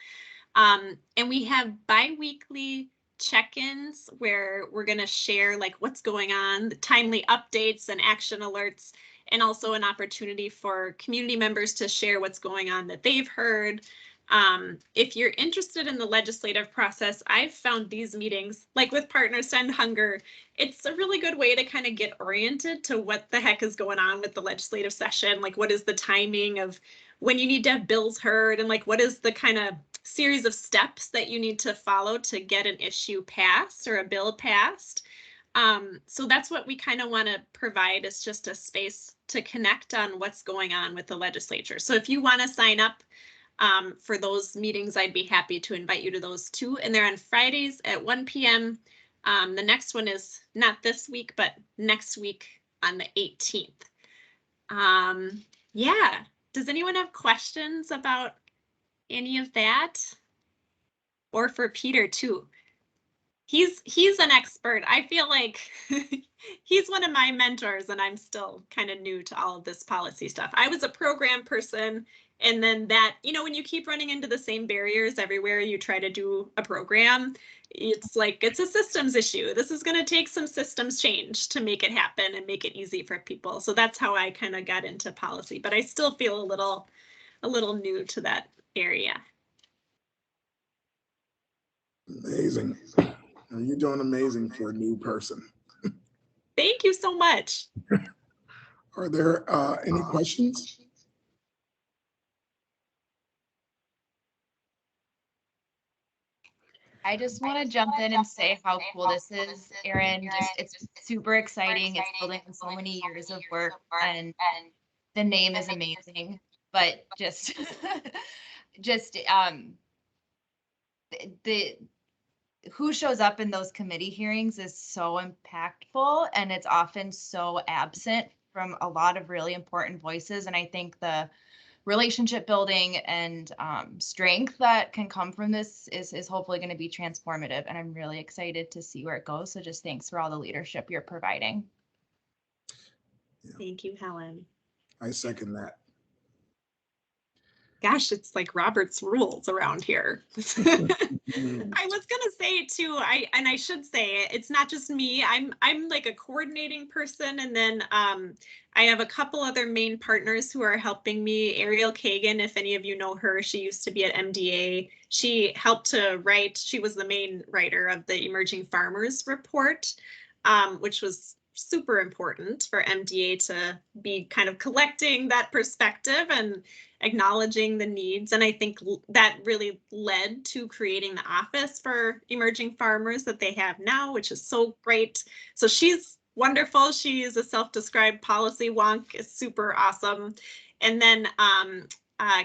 And we have bi-weekly check-ins where we're going to share like what's going on, the timely updates and action alerts, and also an opportunity for community members to share what's going on that they've heard. If you're interested in the legislative process, I've found these meetings, like with Partners to End Hunger, it's a really good way to kind of get oriented to what the heck is going on with the legislative session. Like what is the timing of when you need to have bills heard, and like what is the kind of series of steps that you need to follow to get an issue passed or a bill passed. So that's what we kind of want to provide, is just a space to connect on what's going on with the legislature. So if you want to sign up for those meetings, I'd be happy to invite you to those too. And they're on Fridays at 1 p.m. The next one is not this week, but next week on the 18th. Yeah. Does anyone have questions about any of that? Or for Peter too? He's an expert. I feel like he's one of my mentors, and I'm still kind of new to all of this policy stuff. I was a program person, and then that, you know, when you keep running into the same barriers everywhere you try to do a program, it's like it's a systems issue. This is going to take some systems change to make it happen and make it easy for people. So that's how I kind of got into policy, but I still feel a little new to that area. Amazing. You're doing amazing for a new person. Thank you so much. Are there any questions? I just want to jump in and say how cool this is, Erin. Just it's super exciting. It's building on so many years of work, and the name is amazing. But just the who shows up in those committee hearings is so impactful, and it's often so absent from a lot of really important voices. And I think the relationship building and strength that can come from this is hopefully going to be transformative. And I'm really excited to see where it goes. So just thanks for all the leadership you're providing. Thank you, Helen. I second that. Gosh, it's like Robert's rules around here. I was gonna say too, I should say it's not just me. I'm like a coordinating person, and then I have a couple other main partners who are helping me. Ariel Kagan, if any of you know her, she used to be at MDA. She helped to write. She was the main writer of the Emerging Farmers Report, which was super important for MDA to be kind of collecting that perspective and acknowledging the needs. And I think that really led to creating the office for emerging farmers that they have now, which is so great. So she's wonderful. She is a self-described policy wonk, is super awesome. And then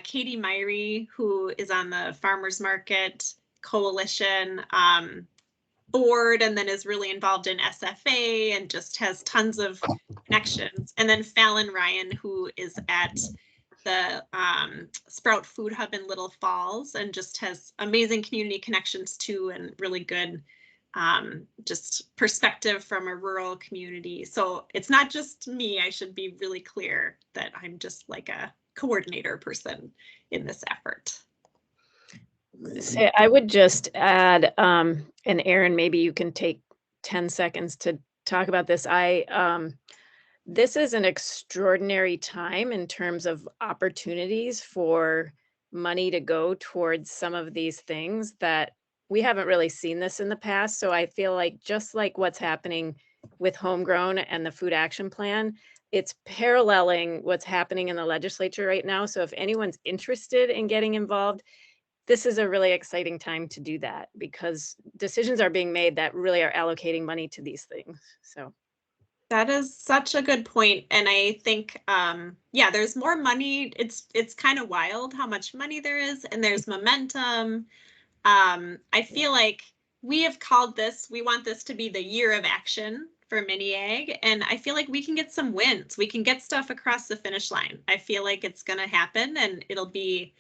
Katie Myrie, who is on the Farmers Market Coalition board, and then is really involved in SFA and just has tons of connections. And then Fallon Ryan, who is at the Sprout Food Hub in Little Falls and just has amazing community connections too, and really good just perspective from a rural community. So it's not just me. I should be really clear that I'm just like a coordinator person in this effort. I would just add, and Erin, maybe you can take 10 seconds to talk about this. This is an extraordinary time in terms of opportunities for money to go towards some of these things that we haven't really seen this in the past. So I feel like just like what's happening with Homegrown and the Food Action Plan, it's paralleling what's happening in the legislature right now. So if anyone's interested in getting involved, this is a really exciting time to do that, because decisions are being made that really are allocating money to these things. So that is such a good point. And I think, yeah, there's more money. It's kind of wild how much money there is, and there's momentum. I feel like we have called this, we want this to be the year of action for Mini Ag. And I feel like we can get some wins. We can get stuff across the finish line. I feel like it's going to happen, and it'll be,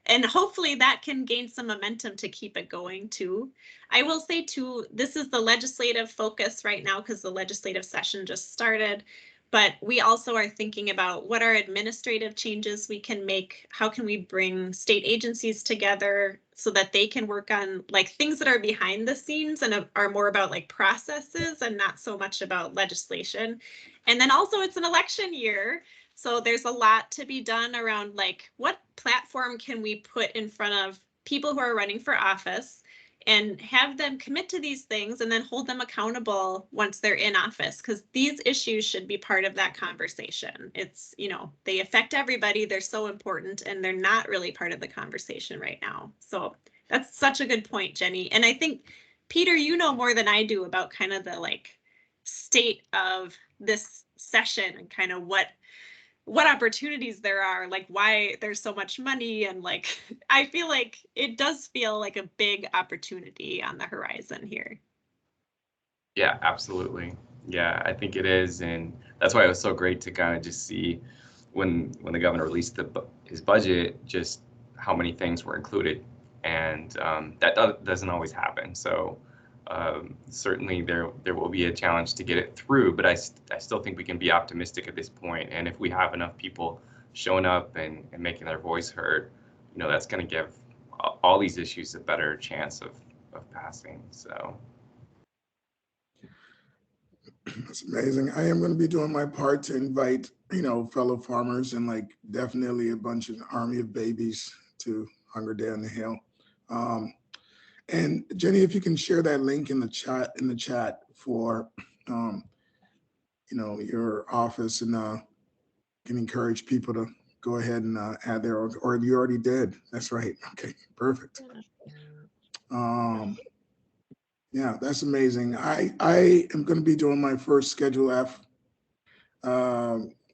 and hopefully that can gain some momentum to keep it going too. I will say too, this is the legislative focus right now because the legislative session just started, but we also are thinking about what are administrative changes we can make. How can we bring state agencies together so that they can work on like things that are behind the scenes and are more about like processes and not so much about legislation. And then also it's an election year. So there's a lot to be done around like what platform can we put in front of people who are running for office and have them commit to these things and then hold them accountable once they're in office, because these issues should be part of that conversation. It's, you know, they affect everybody. They're so important, and they're not really part of the conversation right now. So that's such a good point, Jenny. And I think, Peter, you know more than I do about kind of the like state of this session and kind of what opportunities there are, like why there's so much money, and like I feel like it does feel like a big opportunity on the horizon here. Yeah, absolutely. Yeah, I think it is, and that's why it was so great to kind of just see when the governor released his budget, just how many things were included, and that doesn't always happen. So certainly there will be a challenge to get it through, but I still think we can be optimistic at this point. And if we have enough people showing up and making their voice heard, you know, that's going to give all these issues a better chance of passing. So that's amazing. I am going to be doing my part to invite, you know, fellow farmers and like definitely a bunch of army of babies to Hunger Day on the Hill. And Jenny, if you can share that link in the chat for, you know, your office, and can encourage people to go ahead and add their, or you already did. That's right. Okay, perfect. Yeah, that's amazing. I am going to be doing my first Schedule F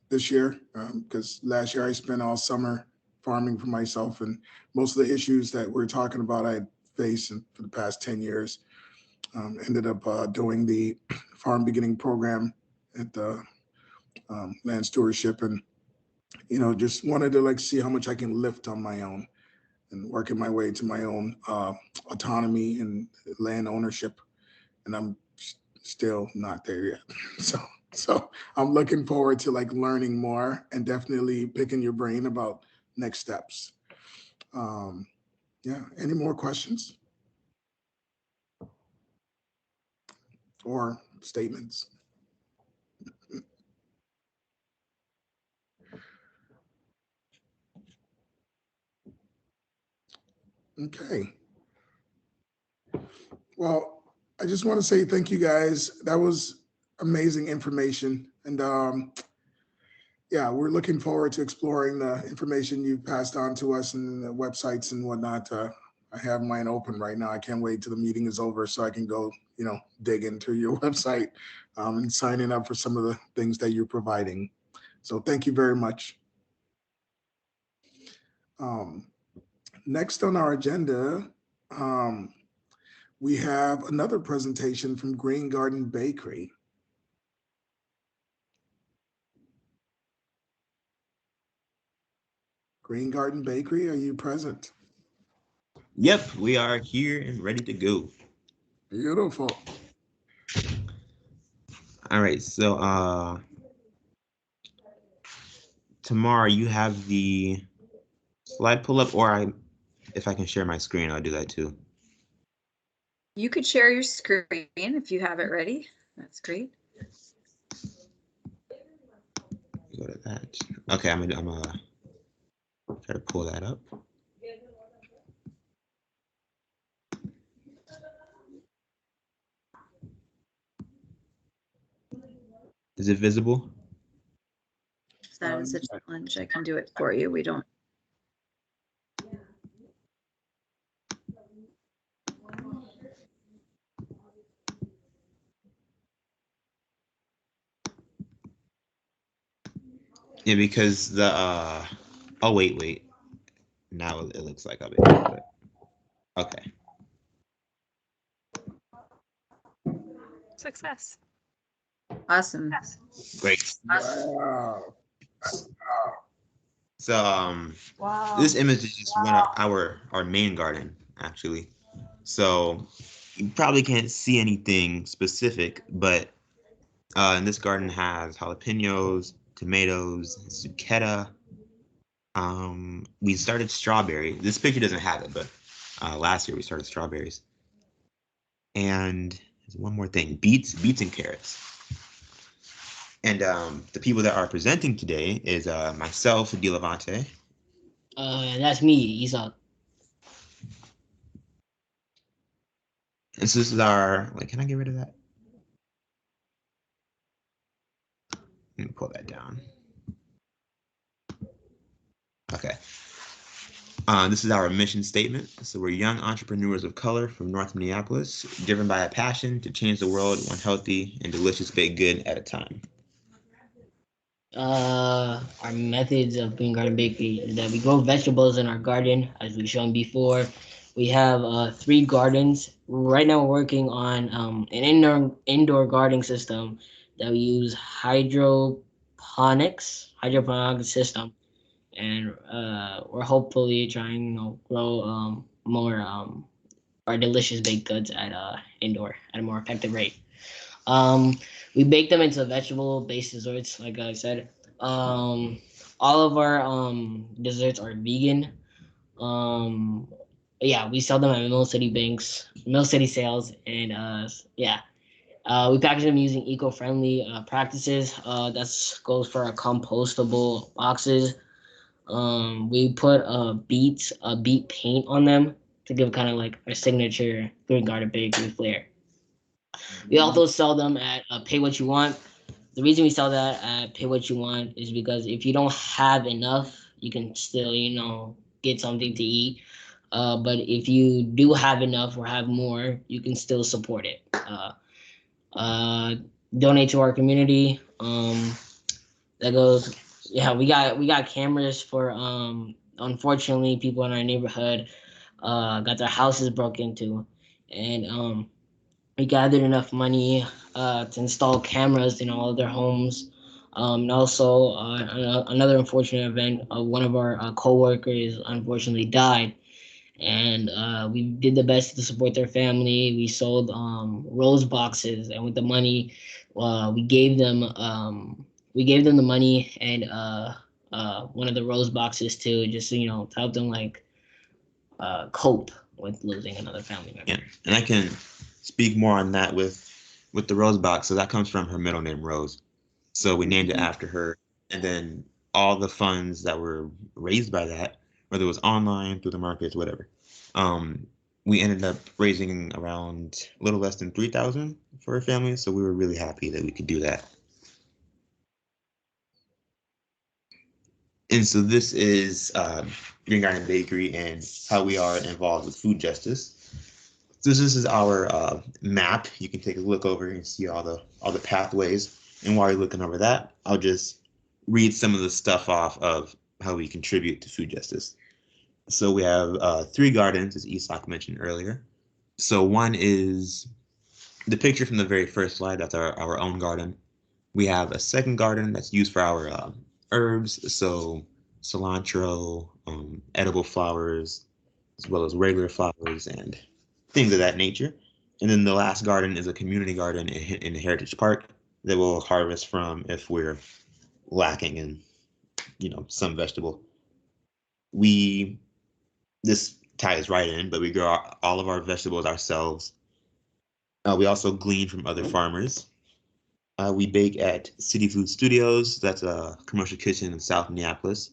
this year, because last year I spent all summer farming for myself, and most of the issues that we're talking about I faced for the past 10 years. Ended up doing the farm beginning program at the land stewardship, and you know, just wanted to like see how much I can lift on my own and working my way to my own autonomy and land ownership. And I'm still not there yet. So I'm looking forward to like learning more and definitely picking your brain about next steps. Yeah, any more questions or statements? Okay. Well, I just want to say thank you guys. That was amazing information. And yeah, we're looking forward to exploring the information you've passed on to us and the websites and whatnot. I have mine open right now. I can't wait till the meeting is over so I can go, you know, dig into your website and signing up for some of the things that you're providing. So thank you very much. Next on our agenda, we have another presentation from Green Garden Bakery. Green Garden Bakery, are you present? Yep, we are here and ready to go. Beautiful. All right, so Tamar, you have the slide pull up, or if I can share my screen, I'll do that too. You could share your screen if you have it ready. That's great. Go to that. Okay, I'm gonna try to pull that up. Is it visible? If that is a challenge, I can do it for you. We don't. Yeah, because the oh wait. Now it looks like I'll be able to do it. Okay. Success. Awesome. Great. Wow. So Wow. this image is just one of our main garden, actually. So you probably can't see anything specific, but and this garden has jalapenos, tomatoes, zucchini. We started strawberry. This picture doesn't have it, but last year we started strawberries. And there's one more thing, beets and carrots. And the people that are presenting today is myself, DeLevante. That's me, Isaac. And so this is our, like, can I get rid of that? Let me pull that down. Okay. This is our mission statement. So we're young entrepreneurs of color from North Minneapolis, driven by a passion to change the world one healthy and delicious baked good at a time. Our methods of Green Garden Bakery is that we grow vegetables in our garden, as we've shown before. We have 3 gardens. Right now we're working on an indoor gardening system that we use hydroponics system. and we're hopefully trying grow more our delicious baked goods at indoor at a more effective rate. We bake them into vegetable-based desserts, like I said. All of our desserts are vegan. Yeah, we sell them at Mill City sales, and we package them using eco-friendly practices. That goes for our compostable boxes. We put beet paint on them to give kind of like our signature Green Garden Bakery flair. We also sell them at Pay What You Want. The reason we sell that at Pay What You Want is because if you don't have enough, you can still, get something to eat. But if you do have enough or have more, you can still support it. Donate to our community. That goes. Yeah, we got cameras for. Unfortunately, people in our neighborhood got their houses broken into, and we gathered enough money to install cameras in all of their homes. And also, another unfortunate event, one of our co-workers unfortunately died. And we did the best to support their family. We sold rose boxes, and with the money, we gave them the money and one of the rose boxes too, just to help them cope with losing another family member. Yeah, and I can speak more on that with the Rose box. So that comes from her middle name, Rose. So we named it after her, and then all the funds that were raised by that, whether it was online, through the markets, whatever, we ended up raising around a little less than $3,000 for her family. So we were really happy that we could do that. And so this is Green Garden Bakery and how we are involved with food justice. So this is our map. You can take a look over and see all the pathways. And while you're looking over that, I'll just read some of the stuff off of how we contribute to food justice. So we have 3 gardens, as Isak mentioned earlier. So one is the picture from the very first slide. That's our own garden. We have a second garden that's used for our herbs, so cilantro, edible flowers, as well as regular flowers and things of that nature. And then the last garden is a community garden in the Heritage Park that we'll harvest from if we're lacking in, some vegetable. This ties right in, but we grow all of our vegetables ourselves. We also glean from other farmers. We bake at City Food Studios. That's a commercial kitchen in South Minneapolis.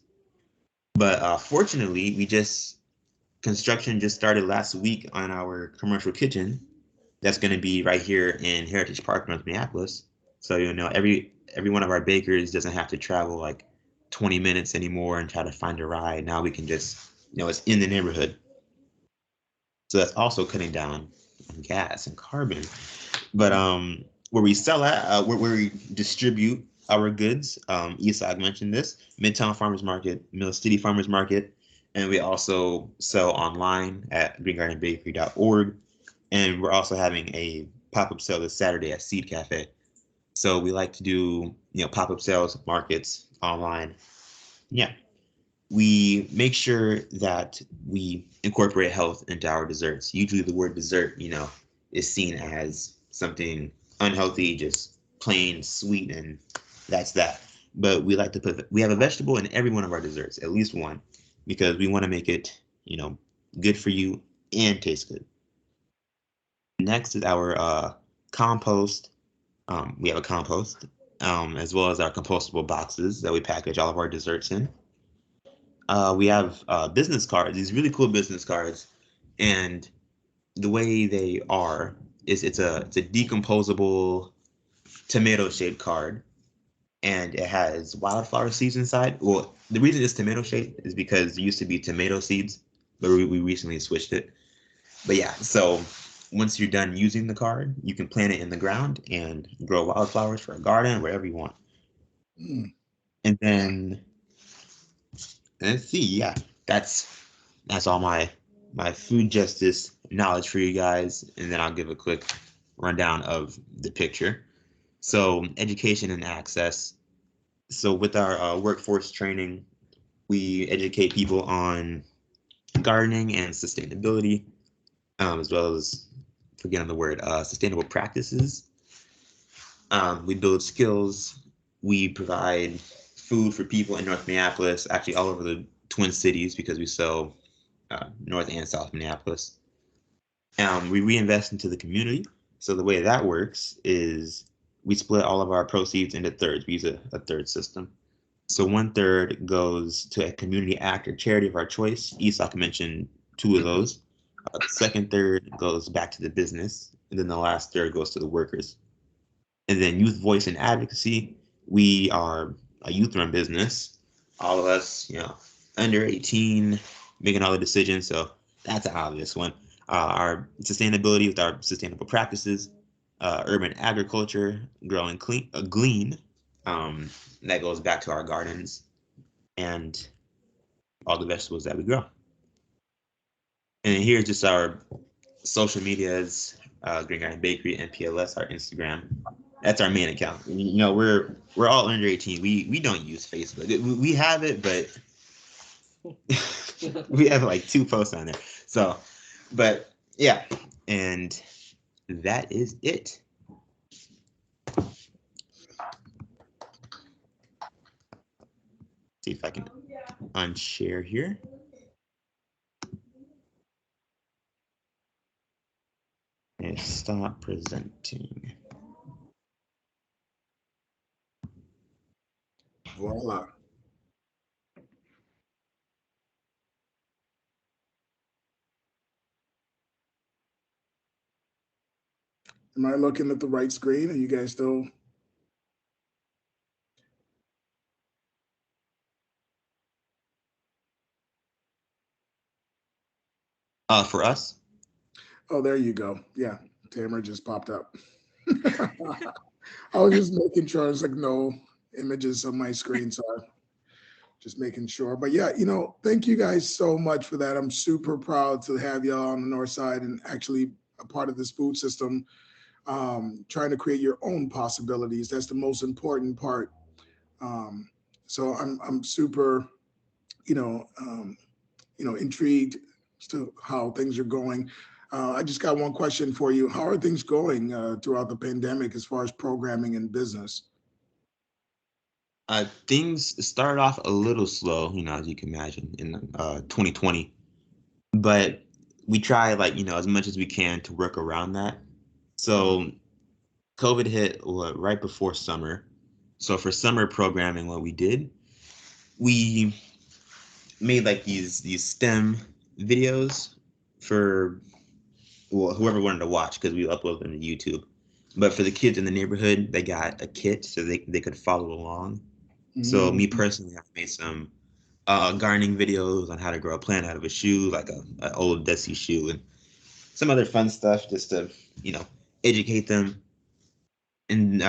But fortunately, construction just started last week on our commercial kitchen. That's going to be right here in Heritage Park, North Minneapolis. So, every one of our bakers doesn't have to travel like 20 minutes anymore and try to find a ride. Now we can just, it's in the neighborhood. So that's also cutting down on gas and carbon. But where we sell at, where we distribute our goods, Isak mentioned this, Midtown Farmers Market, Mill City Farmers Market, and we also sell online at greengardenbakery.org. And we're also having a pop-up sale this Saturday at Seed Cafe. So we like to do, pop-up sales, markets, online. Yeah. We make sure that we incorporate health into our desserts. Usually the word dessert, is seen as something unhealthy, just plain sweet, and that's that. But we like to we have a vegetable in every one of our desserts, at least one, because we want to make it, good for you and taste good. Next is our compost. We have a compost, as well as our compostable boxes that we package all of our desserts in. We have business cards, these really cool business cards, and the way they are is it's a decomposable tomato-shaped card, and it has wildflower seeds inside. Well, the reason it's tomato-shaped is because there used to be tomato seeds, but we recently switched it. But yeah, so once you're done using the card, you can plant it in the ground and grow wildflowers for a garden, wherever you want. And then let's see, yeah, that's all my food justice knowledge for you guys, and then I'll give a quick rundown of the picture. So education and access. So with our workforce training, We educate people on gardening and sustainability, as well as, forget on the word, sustainable practices. We build skills. We provide food for people in North Minneapolis, actually all over the Twin Cities, because we sell North and South Minneapolis. We reinvest into the community. So the way that works is we split all of our proceeds into thirds. We use a third system. So 1/3 goes to a community act or charity of our choice. Isak mentioned 2 of those. The second third goes back to the business, and then the last third goes to the workers. And then youth voice and advocacy. We are a youth-run business. All of us, under 18, making all the decisions. So that's an obvious one. Our sustainability with our sustainable practices, urban agriculture, growing glean. That goes back to our gardens and all the vegetables that we grow. And here's just our social medias, Green Garden Bakery, NPLS, our Instagram. That's our main account. We're all under 18. We don't use Facebook. We have it, but we have like 2 posts on there. So, but yeah, and that is it. See if I can unshare here. And stop presenting. Voila. Am I looking at the right screen? Are you guys still? For us? Oh, there you go. Yeah, Tamara just popped up. I was just making sure. There's like no images on my screen, so just making sure. But yeah, thank you guys so much for that. I'm super proud to have y'all on the north side and actually a part of this food system, trying to create your own possibilities. That's the most important part. So I'm super, intrigued as to how things are going. I just got one question for you. How are things going throughout the pandemic as far as programming and business? Things started off a little slow, as you can imagine, in 2020. But we try, as much as we can to work around that. So COVID hit right before summer. So for summer programming, what we did, we made these STEM videos for whoever wanted to watch, because we upload them to YouTube. But for the kids in the neighborhood, they got a kit so they could follow along. So me personally, I've made some gardening videos on how to grow a plant out of a shoe, like an old dusty shoe, and some other fun stuff just to, educate them. And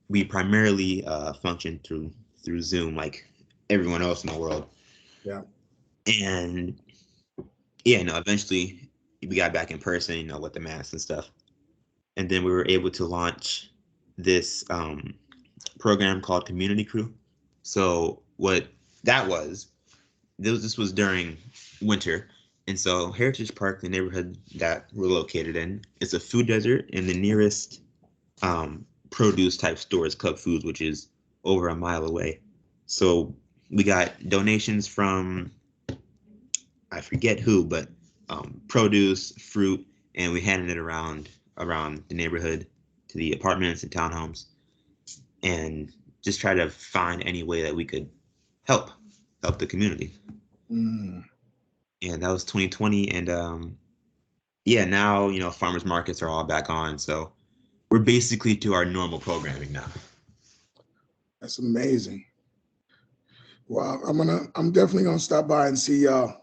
we primarily function through Zoom, like everyone else in the world. Yeah. And yeah, eventually we got back in person, with the masks and stuff. And then we were able to launch this program called Community Crew. So what that was, this was during winter. And so Heritage Park, the neighborhood that we're located in, it's a food desert, and the nearest produce type store is Club Foods, which is over a mile away. So we got donations from, I forget who, but produce, fruit, and we handed it around the neighborhood to the apartments and townhomes, and just try to find any way that we could help the community. And that was 2020. And yeah, now, farmers markets are all back on. So we're basically to our normal programming now. That's amazing. Wow, I'm definitely gonna stop by and see y'all.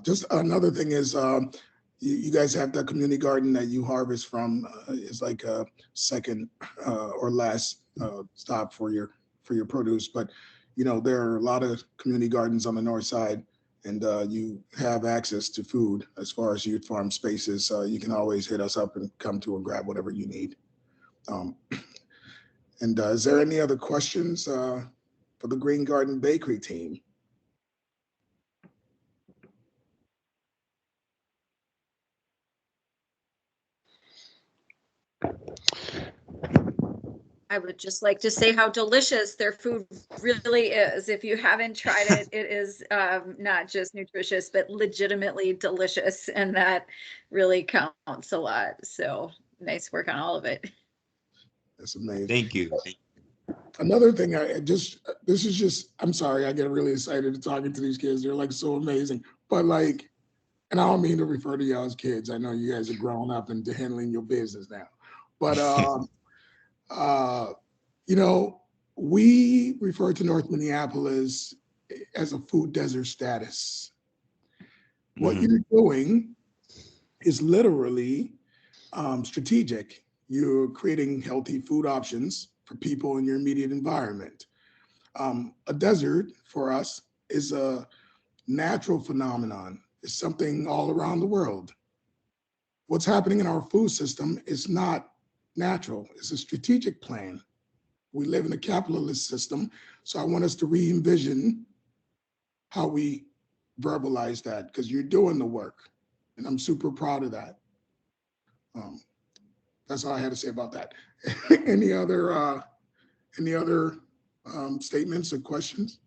Just another thing is, you guys have the community garden that you harvest from. Is like a second or last stop for your produce. But there are a lot of community gardens on the north side, and you have access to food as far as youth farm spaces. You can always hit us up and come to and grab whatever you need. And is there any other questions for the Green Garden Bakery team? I would just like to say how delicious their food really is. If you haven't tried it, it is not just nutritious, but legitimately delicious. And that really counts a lot. So nice work on all of it. That's amazing. Thank you. Another thing, I'm sorry, I get really excited talking to these kids. They're like so amazing. But like, and I don't mean to refer to y'all as kids. I know you guys are grown up and handling your business now. But you know, we refer to North Minneapolis as a food desert status. What you're doing is literally strategic. You're creating healthy food options for people in your immediate environment. A desert for us is a natural phenomenon. It's something all around the world. What's happening in our food system is not natural. It's a strategic plan. We live in a capitalist system, so I want us to re-envision how we verbalize that, because you're doing the work, and I'm super proud of that. That's all I had to say about that. Any other statements or questions?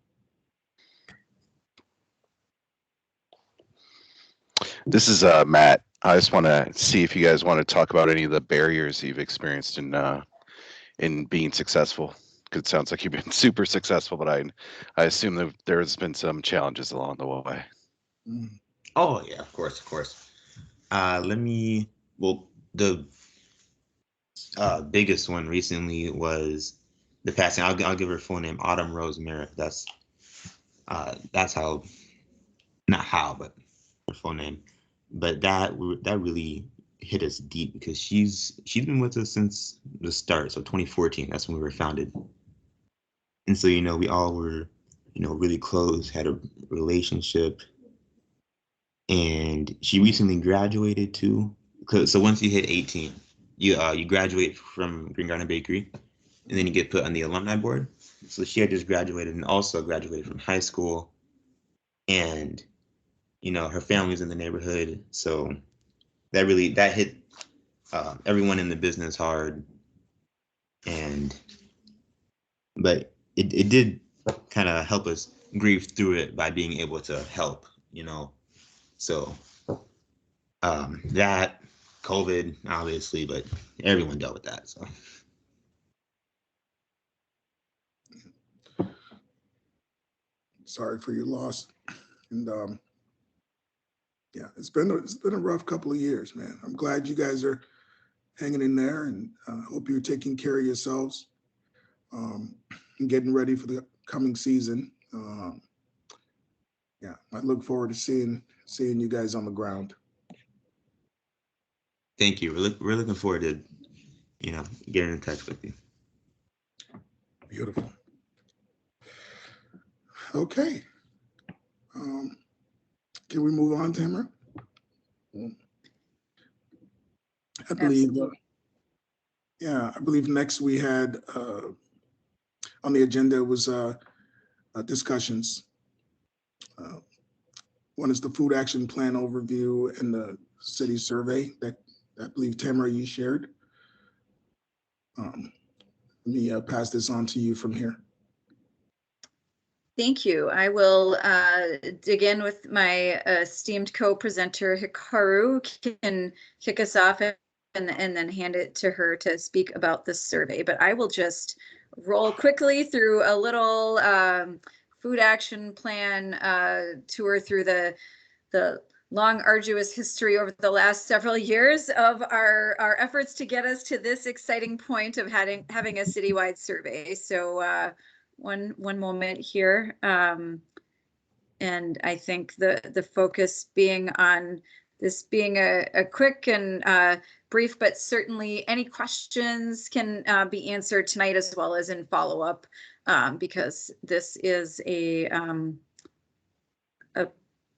This is Matt. I just want to see if you guys want to talk about any of the barriers you've experienced in being successful. Because it sounds like you've been super successful, but I assume that there's been some challenges along the way. Oh yeah, of course. The biggest one recently was the passing. I'll give her full name, Autumn Rose Merrick. That's how, not how, but her full name. But that really hit us deep, because she's been with us since the start. So 2014, that's when we were founded. And so, we all were, really close, had a relationship. And she recently graduated too. So once you hit 18, you graduate from Green Garden Bakery, and then you get put on the alumni board. So she had just graduated and also graduated from high school. And, her family's in the neighborhood. So that hit everyone in the business hard. But it did kind of help us grieve through it by being able to help, So that, COVID, obviously, but everyone dealt with that. So sorry for your loss. And yeah, it's been a rough couple of years, man. I'm glad you guys are hanging in there, and hope you're taking care of yourselves and getting ready for the coming season. Yeah, I look forward to seeing you guys on the ground. thank you. We're looking forward to, getting in touch with you. Beautiful. Okay. Can we move on, Tamara? I believe, I believe next we had on the agenda was discussions. One is the food action plan overview and the city survey that I believe, Tamara, you shared. Let me pass this on to you from here. Thank you. I will dig in with my esteemed co-presenter, Hikaru, can kick us off and then hand it to her to speak about the survey. But I will just roll quickly through a little food action plan tour through the long, arduous history over the last several years of our efforts to get us to this exciting point of having a citywide survey. So one moment here. And I think the focus being on this being a quick and brief, but certainly any questions can be answered tonight as well as in follow-up, because this is a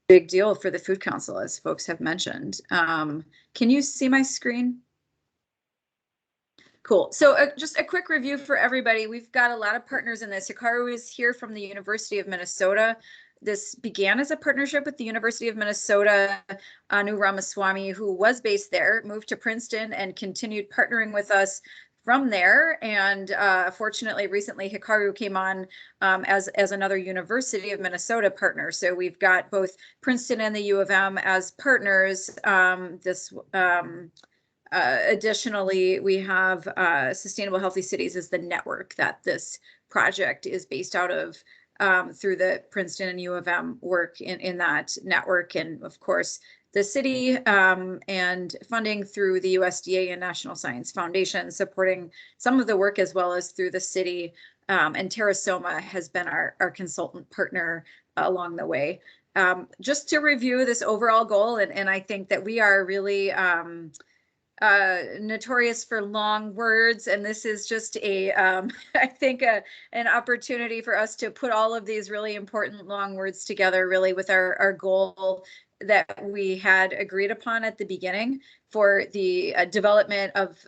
big deal for the Food Council, as folks have mentioned. Can you see my screen? Cool. So just a quick review for everybody. We've got a lot of partners in this. Hikaru is here from the University of Minnesota. This began as a partnership with the University of Minnesota. Anu Ramaswamy, who was based there, moved to Princeton and continued partnering with us from there. And fortunately, recently, Hikaru came on as another University of Minnesota partner. So we've got both Princeton and the U of M as partners. Additionally, we have Sustainable Healthy Cities as the network that this project is based out of, through the Princeton and U of M work in that network. And of course, the city and funding through the USDA and National Science Foundation supporting some of the work, as well as through the city. And Terrasoma has been our consultant partner along the way. Just to review this overall goal, and I think that we are really notorious for long words, and this is just a I think an opportunity for us to put all of these really important long words together, really with our goal that we had agreed upon at the beginning for the development of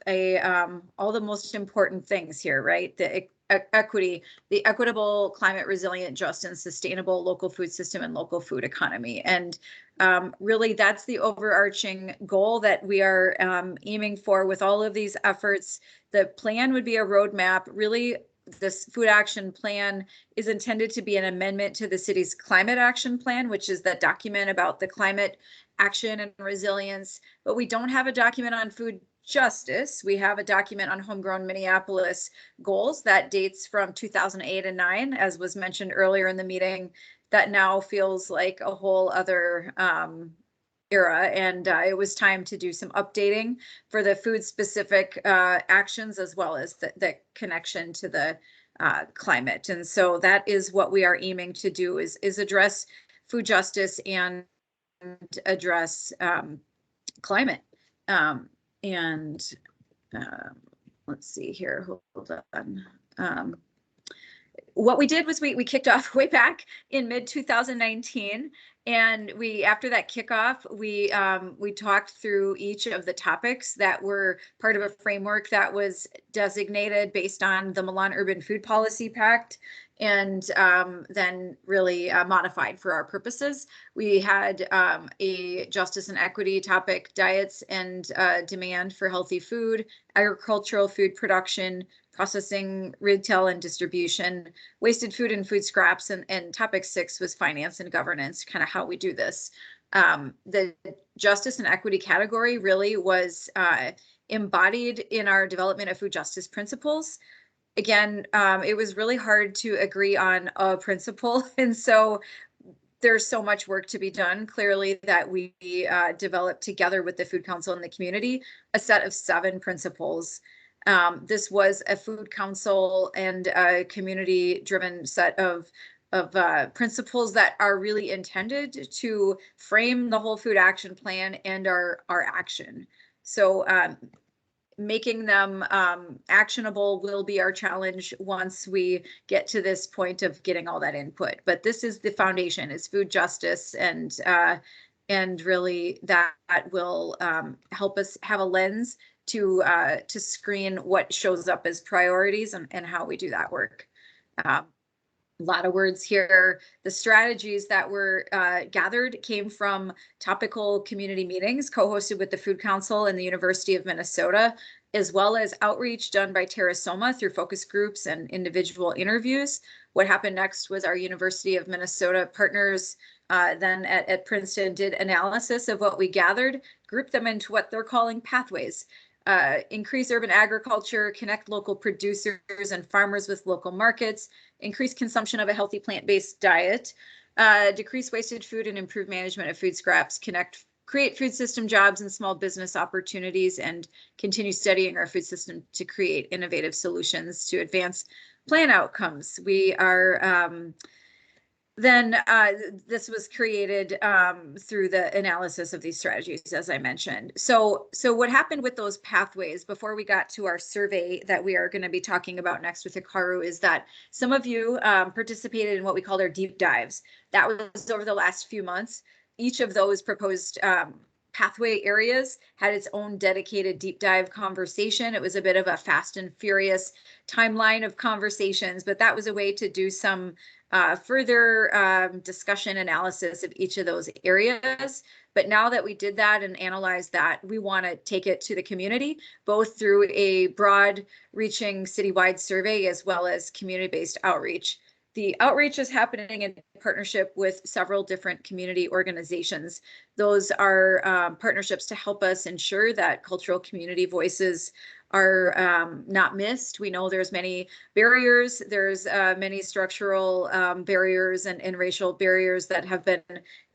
all the most important things here, right? The equity, the equitable, climate resilient, just and sustainable local food system and local food economy. And really, that's the overarching goal that we are aiming for with all of these efforts. The plan would be a roadmap. Really, this food action plan is intended to be an amendment to the city's climate action plan, which is that document about the climate action and resilience. But we don't have a document on food justice. We have a document on Homegrown Minneapolis goals that dates from 2008 and 9, as was mentioned earlier in the meeting. That now feels like a whole other era, and it was time to do some updating for the food specific actions, as well as the connection to the climate. And so that is what we are aiming to do, is address food justice and address climate. Let's see here, hold on. What we did was we kicked off way back in mid 2019, and after that kickoff, we talked through each of the topics that were part of a framework that was designated based on the Milan Urban Food Policy Pact, and then really modified for our purposes. We had a justice and equity topic: diets and demand for healthy food, agricultural food production, processing, retail, and distribution, wasted food and food scraps, and topic 6 was finance and governance, kind of how we do this. The justice and equity category really was embodied in our development of food justice principles. Again, it was really hard to agree on a principle, and so there's so much work to be done. Clearly, that we developed together with the Food Council and the community a set of 7 principles. This was a food council and a community-driven set of principles that are really intended to frame the whole food action plan and our action. So making them actionable will be our challenge once we get to this point of getting all that input. But this is the foundation: is food justice, and really that will help us have a lens to screen what shows up as priorities and how we do that work. A lot of words here. The strategies that were gathered came from topical community meetings co-hosted with the Food Council and the University of Minnesota, as well as outreach done by Terrasoma through focus groups and individual interviews. What happened next was our University of Minnesota partners then at Princeton did analysis of what we gathered, grouped them into what they're calling pathways. Increase urban agriculture, connect local producers and farmers with local markets, increase consumption of a healthy plant-based diet, decrease wasted food and improve management of food scraps, create food system jobs and small business opportunities, and continue studying our food system to create innovative solutions to advance plan outcomes. We are then this was created through the analysis of these strategies, as I mentioned. So what happened with those pathways before we got to our survey that we are going to be talking about next with Hikaru is that some of you participated in what we called our deep dives. That was over the last few months. Each of those proposed pathway areas had its own dedicated deep dive conversation. It was a bit of a fast and furious timeline of conversations, but that was a way to do some further discussion analysis of each of those areas. But now that we did that and analyzed that, we want to take it to the community, both through a broad reaching citywide survey as well as community-based outreach. The outreach is happening in partnership with several different community organizations. Those are partnerships to help us ensure that cultural community voices are not missed. We know there's many barriers. There's many structural barriers and racial barriers that have been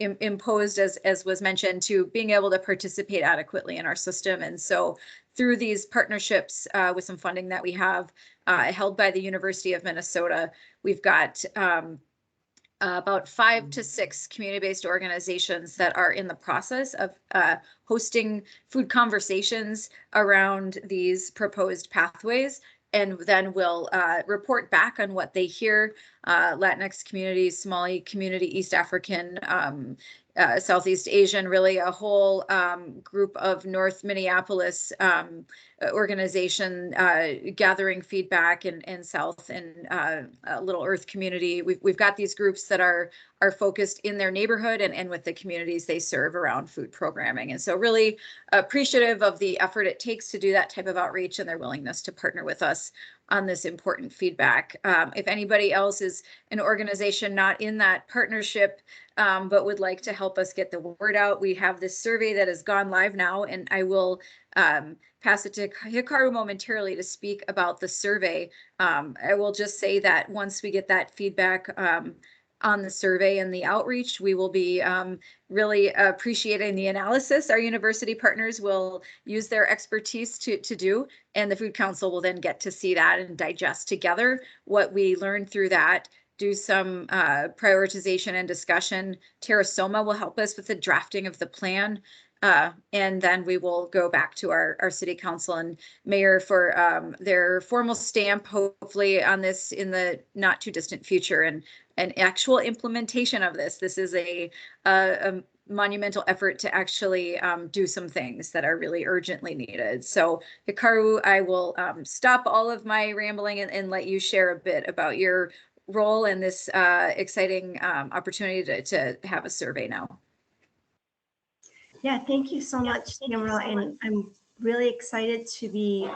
imposed, as was mentioned, to being able to participate adequately in our system. And so through these partnerships with some funding that we have held by the University of Minnesota, we've got about 5 to 6 community-based organizations that are in the process of hosting food conversations around these proposed pathways, and then we'll report back on what they hear. Latinx communities, Somali community, East African, Southeast Asian, really a whole group of North Minneapolis organization gathering feedback, and South and Little Earth community. We've got these groups that are focused in their neighborhood and with the communities they serve around food programming. And so really appreciative of the effort it takes to do that type of outreach and their willingness to partner with us on this important feedback. If anybody else is an organization not in that partnership, but would like to help us get the word out, we have this survey that has gone live now, and I will pass it to Hikaru momentarily to speak about the survey. I will just say that once we get that feedback on the survey and the outreach, we will be really appreciating the analysis our university partners will use their expertise to do, and the Food Council will then get to see that and digest together what we learned through that, do some prioritization and discussion. Tara Soma will help us with the drafting of the plan. And then we will go back to our city council and mayor for their formal stamp, hopefully on this in the not too distant future, and an actual implementation of this. This is a monumental effort to actually do some things that are really urgently needed. So Hikaru, I will stop all of my rambling and let you share a bit about your role in this exciting opportunity to have a survey now. Yeah, thank you so much, Tamara, and I'm really excited to be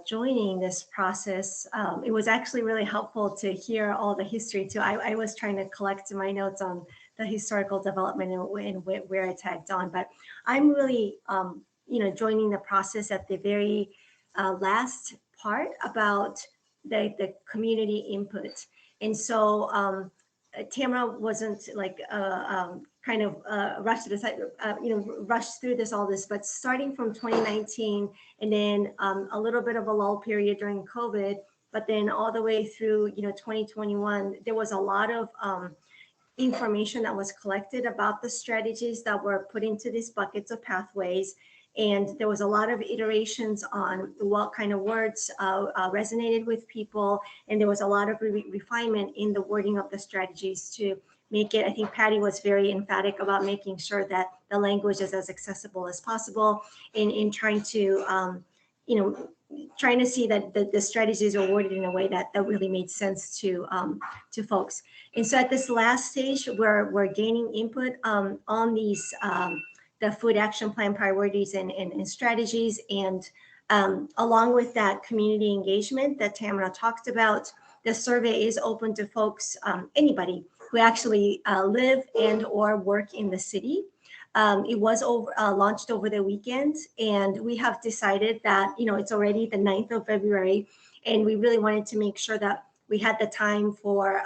joining this process. It was actually really helpful to hear all the history too. I was trying to collect my notes on the historical development and where I tagged on, but I'm really, joining the process at the very last part about the community input. And so Tamara wasn't like kind of rushed to decide, rushed through all this, but starting from 2019 and then a little bit of a lull period during COVID, but then all the way through 2021, there was a lot of information that was collected about the strategies that were put into these buckets of pathways. And there was a lot of iterations on what kind of words resonated with people. And there was a lot of refinement in the wording of the strategies to make it, I think Patty was very emphatic about making sure that the language is as accessible as possible in trying to, trying to see that the strategies are worded in a way that really made sense to folks. And so at this last stage, we're gaining input on these, the food action plan priorities and strategies. And along with that community engagement that Tamara talked about, the survey is open to folks, anybody who actually live and or work in the city. It was launched over the weekend, and we have decided that, it's already the 9th of February, and we really wanted to make sure that we had the time for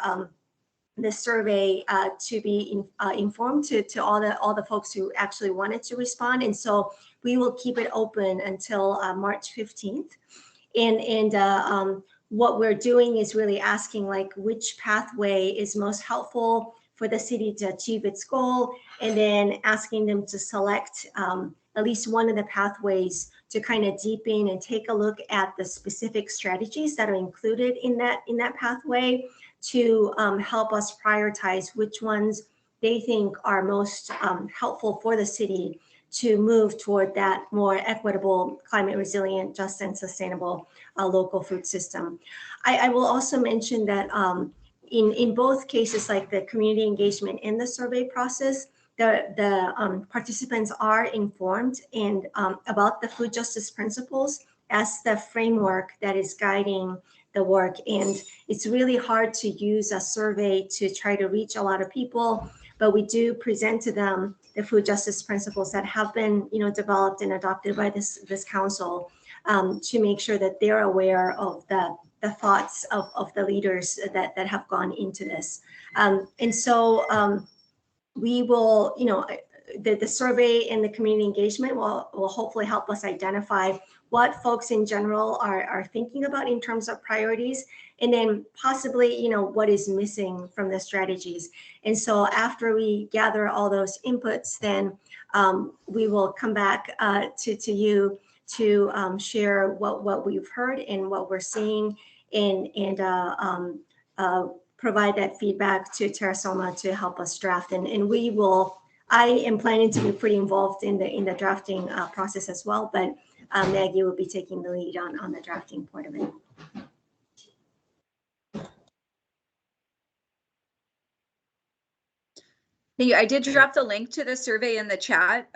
the survey to be informed to all the folks who actually wanted to respond. And so we will keep it open until March 15th. And what we're doing is really asking which pathway is most helpful for the city to achieve its goal, and then asking them to select at least one of the pathways to kind of deepen and take a look at the specific strategies that are included in that pathway to help us prioritize which ones they think are most helpful for the city to move toward that more equitable, climate resilient, just and sustainable local food system. I will also mention that in both cases, like the community engagement in the survey process, the participants are informed and about the food justice principles as the framework that is guiding the work. And it's really hard to use a survey to try to reach a lot of people, but we do present to them the food justice principles that have been, developed and adopted by this council to make sure that they're aware of the thoughts of the leaders that have gone into this. And so we will, the survey and the community engagement will hopefully help us identify what folks in general are thinking about in terms of priorities, and then possibly, what is missing from the strategies. And so after we gather all those inputs, then we will come back to you to share what we've heard and what we're seeing, and provide that feedback to Terrasoma to help us draft. And we will, I am planning to be pretty involved in the drafting process as well, but Maggie will be taking the lead on the drafting part of it. I did drop the link to the survey in the chat.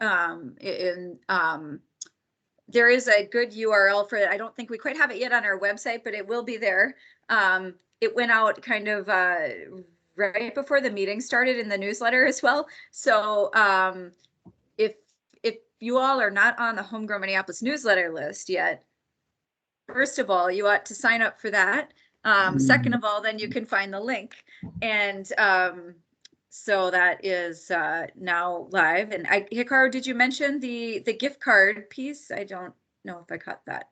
There is a good URL for it. I don't think we quite have it yet on our website, but it will be there. It went out kind of right before the meeting started in the newsletter as well. So if you all are not on the Homegrown Minneapolis newsletter list yet, first of all, you ought to sign up for that. Second of all, then you can find the link. And so that is now live. And Hikaru, did you mention the gift card piece? I don't know if I caught that.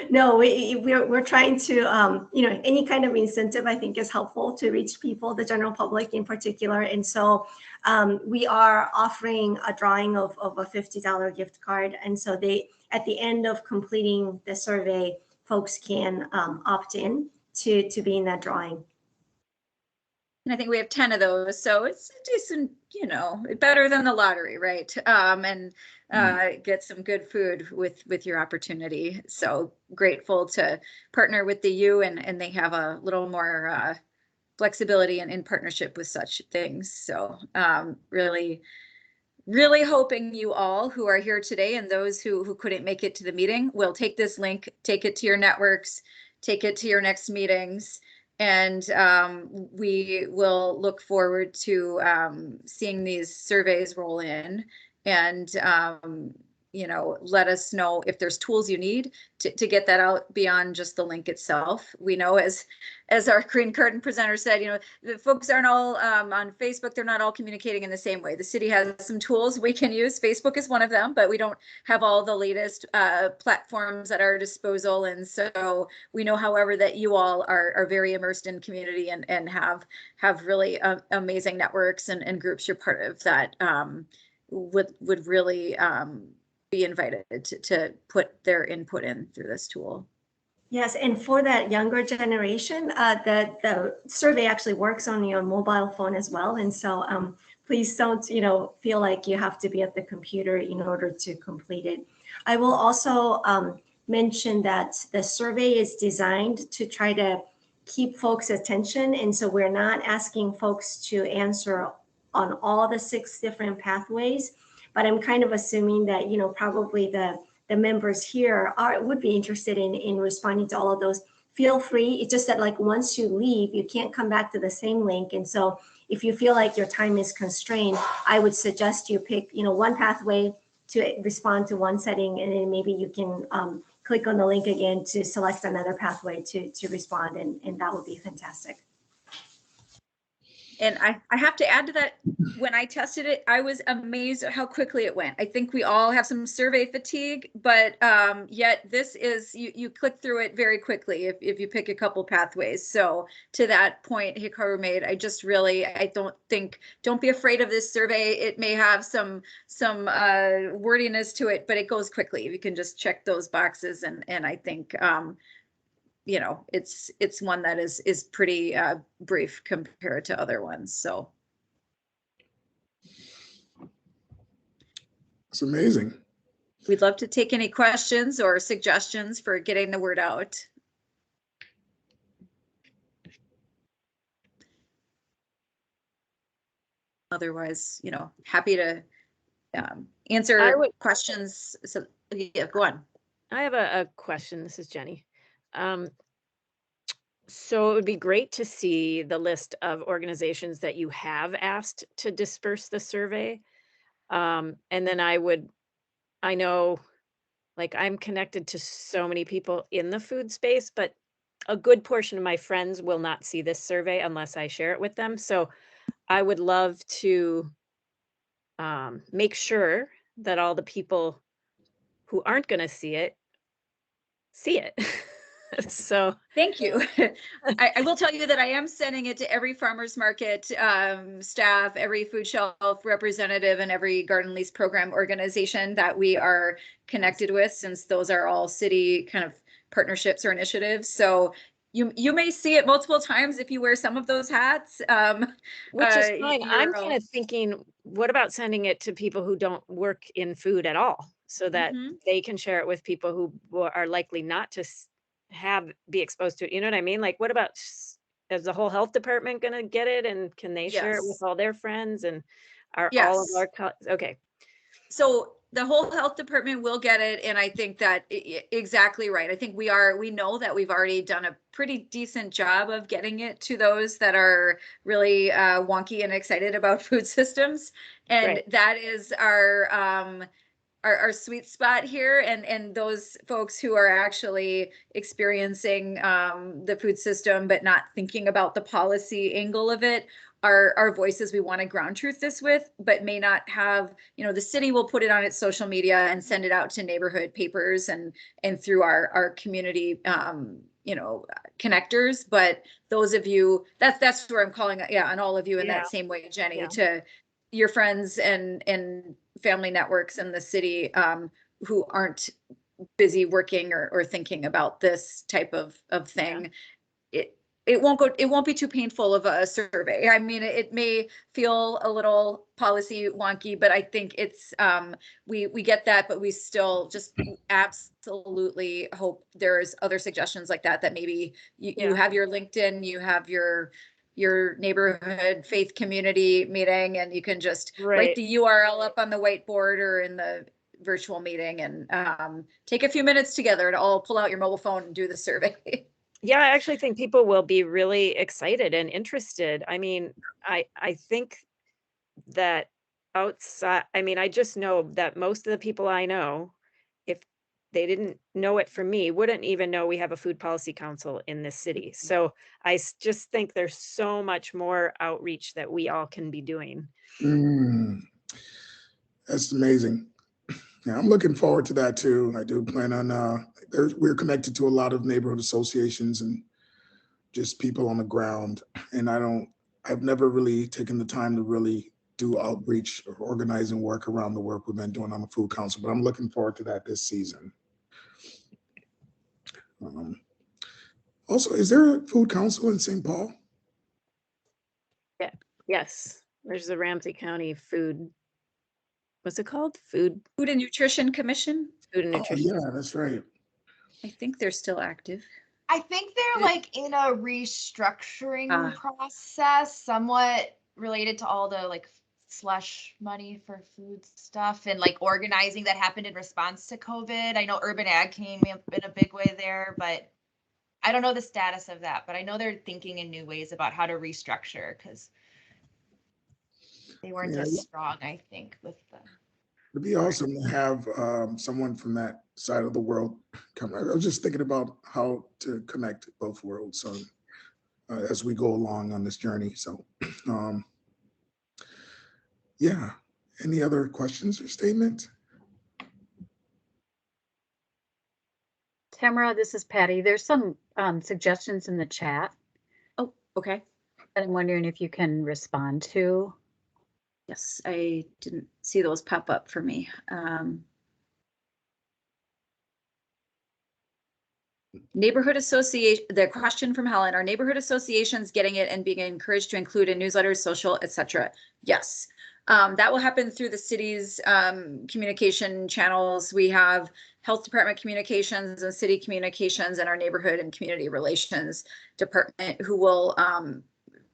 No, we're trying to, any kind of incentive I think is helpful to reach people, the general public in particular. And so we are offering a drawing of a $50 gift card. And so at the end of completing the survey, folks can opt in to be in that drawing. And I think we have 10 of those, so it's a decent, better than the lottery, right? And get some good food with your opportunity. So grateful to partner with the U, and they have a little more flexibility in partnership with such things. So really hoping you all who are here today and those who couldn't make it to the meeting will take this link, take it to your networks, take it to your next meetings. And we will look forward to seeing these surveys roll in, and let us know if there's tools you need to get that out beyond just the link itself. We know, as our green curtain presenter said, the folks aren't all on Facebook. They're not all communicating in the same way. The city has some tools we can use. Facebook is one of them, but we don't have all the latest platforms at our disposal. And so we know, however, that you all are very immersed in community and have really amazing networks and groups you're part of that would really be invited to put their input in through this tool. Yes, and for that younger generation, the survey actually works on your mobile phone as well. And so please don't, feel like you have to be at the computer in order to complete it. I will also mention that the survey is designed to try to keep folks' attention. And so we're not asking folks to answer on all the 6 different pathways, but I'm kind of assuming that, probably the members here would be interested in responding to all of those. Feel free. It's just that, like, once you leave, you can't come back to the same link. And so if you feel like your time is constrained, I would suggest you pick, one pathway to respond to one setting, and then maybe you can click on the link again to select another pathway to respond, and that would be fantastic. And I have to add to that, when I tested it, I was amazed at how quickly it went. I think we all have some survey fatigue, but yet this is, you click through it very quickly if you pick a couple pathways. So to that point Hikaru made, don't be afraid of this survey. It may have some wordiness to it, but it goes quickly. You can just check those boxes, and I think it's one that is pretty brief compared to other ones. So It's amazing. We'd love to take any questions or suggestions for getting the word out. Otherwise, happy to answer questions. So yeah, go on. I have a question. This is Jenny. So it would be great to see the list of organizations that you have asked to disperse the survey. And then I know, like, I'm connected to so many people in the food space, but a good portion of my friends will not see this survey unless I share it with them. So I would love to make sure that all the people who aren't going to see it. So thank you. I will tell you that I am sending it to every farmers market staff, every food shelf representative, and every garden lease program organization that we are connected with, since those are all city kind of partnerships or initiatives. So you may see it multiple times if you wear some of those hats. Which is fine. I'm kind of thinking, what about sending it to people who don't work in food at all, so that they can share it with people who are likely not to be exposed to it? You know what I mean? Like, what about, is the whole health department going to get it, and can they share it with all their friends, and are all of our okay? So the whole health department will get it, and I think that exactly right. I think we know that we've already done a pretty decent job of getting it to those that are really wonky and excited about food systems, and that is our sweet spot here, and those folks who are actually experiencing the food system but not thinking about the policy angle of it are voices we want to ground truth this with, but may not have, the city will put it on its social media and send it out to neighborhood papers and through our community connectors. But those of you, that's where I'm calling on all of you in that same way, Jenny, to your friends and family networks in the city who aren't busy working or thinking about this type of thing. It won't be too painful of a survey. I mean, it may feel a little policy wonky, but I think it's we get that, but we still just absolutely hope there's other suggestions like that maybe you have your LinkedIn, you have your neighborhood faith community meeting, and you can just write the URL up on the whiteboard or in the virtual meeting, and take a few minutes together to all pull out your mobile phone and do the survey. Yeah, I actually think people will be really excited and interested. I mean, I think that outside, I just know that most of the people I know, if they didn't know it from me, wouldn't even know we have a food policy council in this city. So I just think there's so much more outreach that we all can be doing. That's amazing. Yeah, I'm looking forward to that too. I do plan on, we're connected to a lot of neighborhood associations and just people on the ground. And I've never really taken the time to really do outreach or organizing work around the work we've been doing on the Food Council, but I'm looking forward to that this season. Also, is there a Food Council in St. Paul? Yeah. Yes. There's the Ramsey County Food. What's it called? Food and Nutrition Commission. Food and Nutrition. Yeah, that's right. I think they're still active. I think they're like in a restructuring process, somewhat related to all the like slush money for food stuff and like organizing that happened in response to COVID. I know urban ag came in a big way there, but I don't know the status of that. But I know they're thinking in new ways about how to restructure because they weren't as strong, I think, with the. It'd be awesome to have someone from that side of the world come. I was just thinking about how to connect both worlds as we go along on this journey. So, yeah. Any other questions or statements? Tamara, this is Patty. There's some suggestions in the chat. Oh, okay. And I'm wondering if you can respond to. Yes, I didn't see those pop up for me. Neighborhood association, the question from Helen, are neighborhood associations getting it and being encouraged to include in newsletters, social, etc.? Yes. That will happen through the city's communication channels. We have health department communications and city communications and our neighborhood and community relations department who will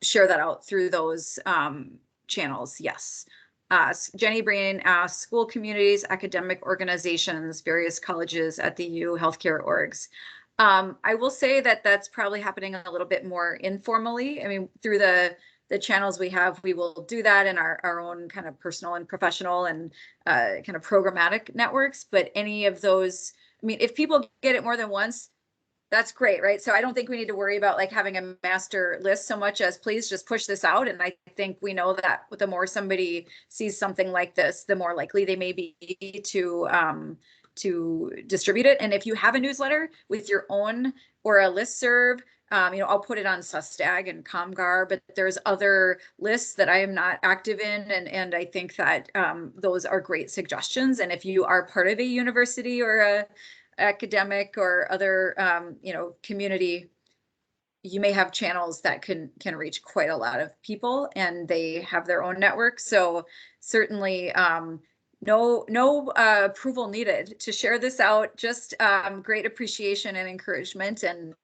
share that out through those channels. Yes. Jenny Breen asked school communities, academic organizations, various colleges at the U, healthcare orgs. I will say that that's probably happening a little bit more informally. I mean, through the channels we have, we will do that in our own kind of personal and professional and kind of programmatic networks. But any of those, I mean, if people get it more than once, that's great, right? So I don't think we need to worry about like having a master list so much as please just push this out. And I think we know that the more somebody sees something like this, the more likely they may be to distribute it. And if you have a newsletter with your own or a listserv, you know, I'll put it on Sustag and Comgar, but there's other lists that I am not active in. And I think that those are great suggestions. And if you are part of a university or a academic or other, you know, community, you may have channels that can reach quite a lot of people and they have their own network. So certainly no approval needed to share this out, just great appreciation and encouragement. And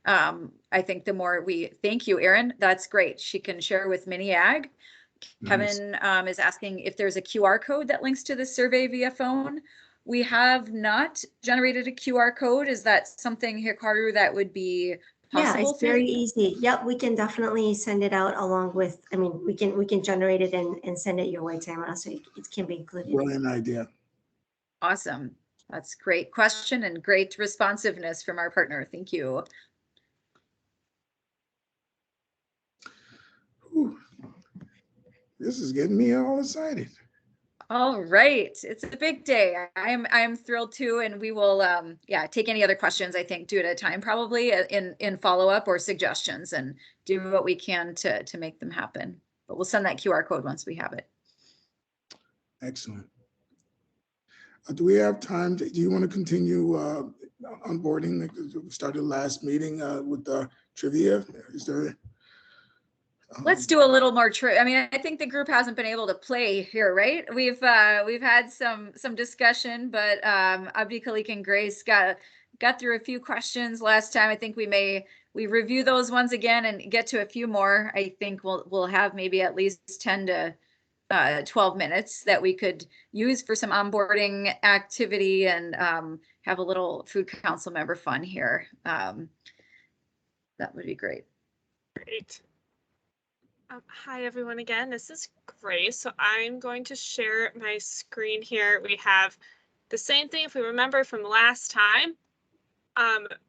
I think the more we thank you, Erin, that's great. She can share with MiniAg. Nice. Kevin is asking if there's a QR code that links to the survey via phone. We have not generated a QR code. Is that something, Hikaru, that would be possible? Yeah, it's very easy. Yep, we can definitely send it out along with, I mean, we can generate it and send it your way, Tamara, so it can be included. Brilliant idea. Awesome. That's great question and great responsiveness from our partner. Thank you. Whew. This is getting me all excited. All right, it's a big day. I'm thrilled too, and we will yeah, take any other questions, I think, 2 at a time, probably in follow-up or suggestions, and do what we can to make them happen. But we'll send that QR code once we have it. Excellent. Do we have time? Do you want to continue onboarding? We started last meeting with the trivia. Is there? Let's do a little more I mean, I think the group hasn't been able to play here, right? We've had some discussion, but Abdi Khalik and Grace got through a few questions last time. I think we review those ones again and get to a few more. I think we'll have maybe at least 10 to 12 minutes that we could use for some onboarding activity and have a little food council member fun here. That would be great. Great. Hi, everyone again. This is Grace. So I'm going to share my screen here. We have the same thing, if we remember from last time,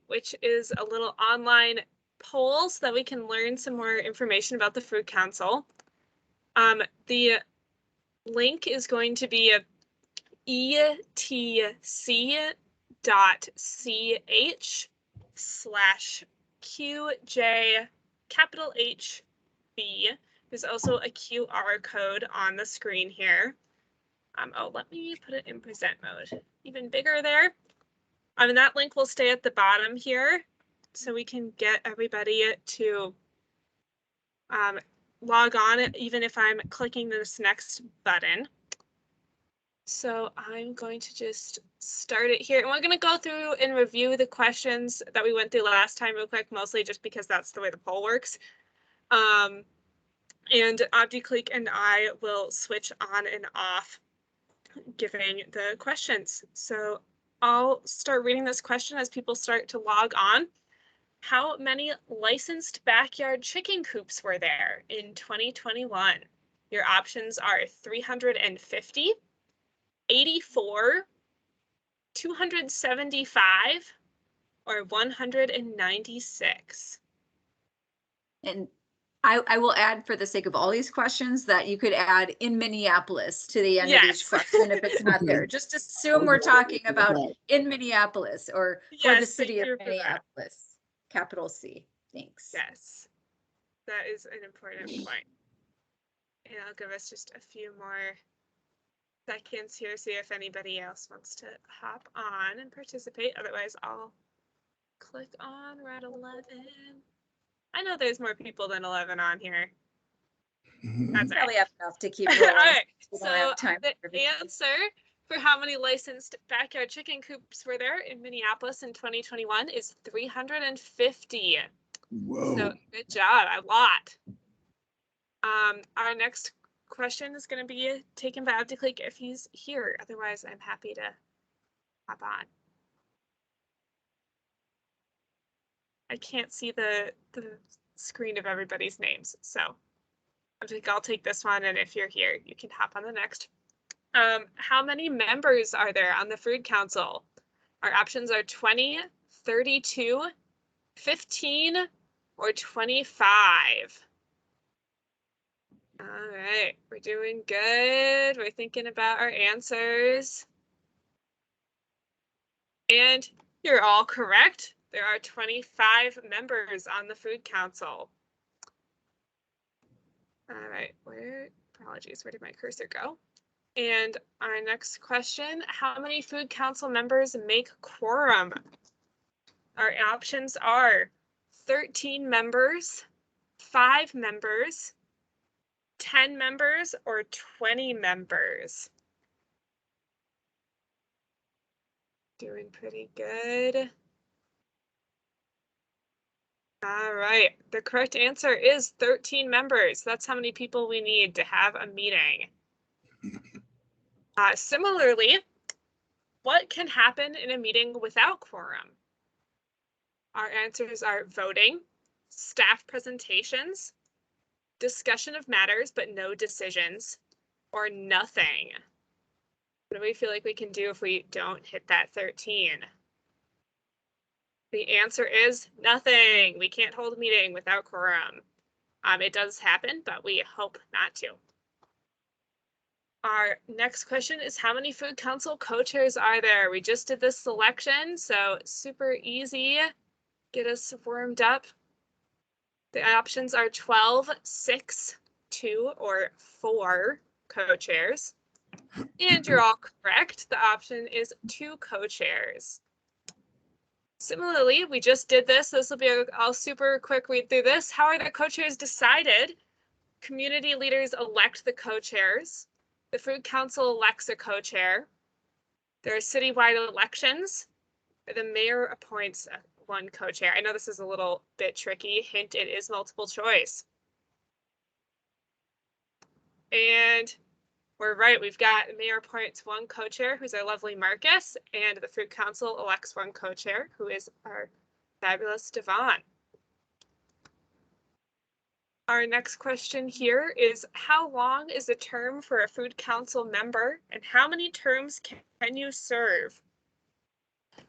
which is a little online poll so that we can learn some more information about the Food Council. The link is going to be etc.ch/QJ_HB. There's also a QR code on the screen here. Oh, let me put it in present mode, even bigger there. And that link will stay at the bottom here, so we can get everybody to log on, even if I'm clicking this next button. So I'm going to just start it here. And we're going to go through and review the questions that we went through last time real quick, mostly just because that's the way the poll works. And Abdi Khalik and I will switch on and off giving the questions. So I'll start reading this question as people start to log on. How many licensed backyard chicken coops were there in 2021? Your options are 350, 84, 275, or 196. And I will add, for the sake of all these questions, that you could add in Minneapolis to the end of each question if it's not there. Just assume we're talking about in Minneapolis or for the city of Minneapolis, capital C. Thanks. Yes, that is an important point. And I'll give us just a few more seconds here, see if anybody else wants to hop on and participate. Otherwise, I'll click on. We're at 11. I know there's more people than 11 on here. That's probably have enough to keep All rolling. right. We So don't have time the for everything. answer for how many licensed backyard chicken coops were there in Minneapolis in 2021 is 350. Whoa. So good job, a lot. Our next question is going to be taken by Abdiclick if he's here. Otherwise, I'm happy to hop on. I can't see the screen of everybody's names, so I think I'll take this one, and if you're here, you can hop on the next. How many members are there on the Food Council? Our options are 20, 32, 15, or 25. All right, we're doing good. We're thinking about our answers. And you're all correct. There are 25 members on the Food Council. All right, apologies, where did my cursor go? And our next question, how many Food Council members make quorum? Our options are 13 members, 5 members, 10 members, or 20 members. Doing pretty good. All right, the correct answer is 13 members. That's how many people we need to have a meeting. Similarly, what can happen in a meeting without quorum? Our answers are voting, staff presentations, discussion of matters but no decisions, or nothing. What do we feel like we can do if we don't hit that 13? The answer is nothing. We can't hold a meeting without quorum. It does happen, but we hope not to. Our next question is how many Food Council co-chairs are there? We just did this selection, so super easy. Get us warmed up. The options are 12, 6, 2, or 4 co-chairs. And you're all correct. The option is 2 co-chairs. Similarly, we just did this. This will be a super quick read through this. How are the co-chairs decided? Community leaders elect the co-chairs. The Food Council elects a co-chair. There are citywide elections. The mayor appoints one co-chair. I know this is a little bit tricky. Hint, it is multiple choice. And we're right. We've got the mayor appoints one co-chair, who's our lovely Marcus, and the Food Council elects one co-chair, who is our fabulous Devon. Our next question here is how long is a term for a Food Council member, and how many terms can you serve?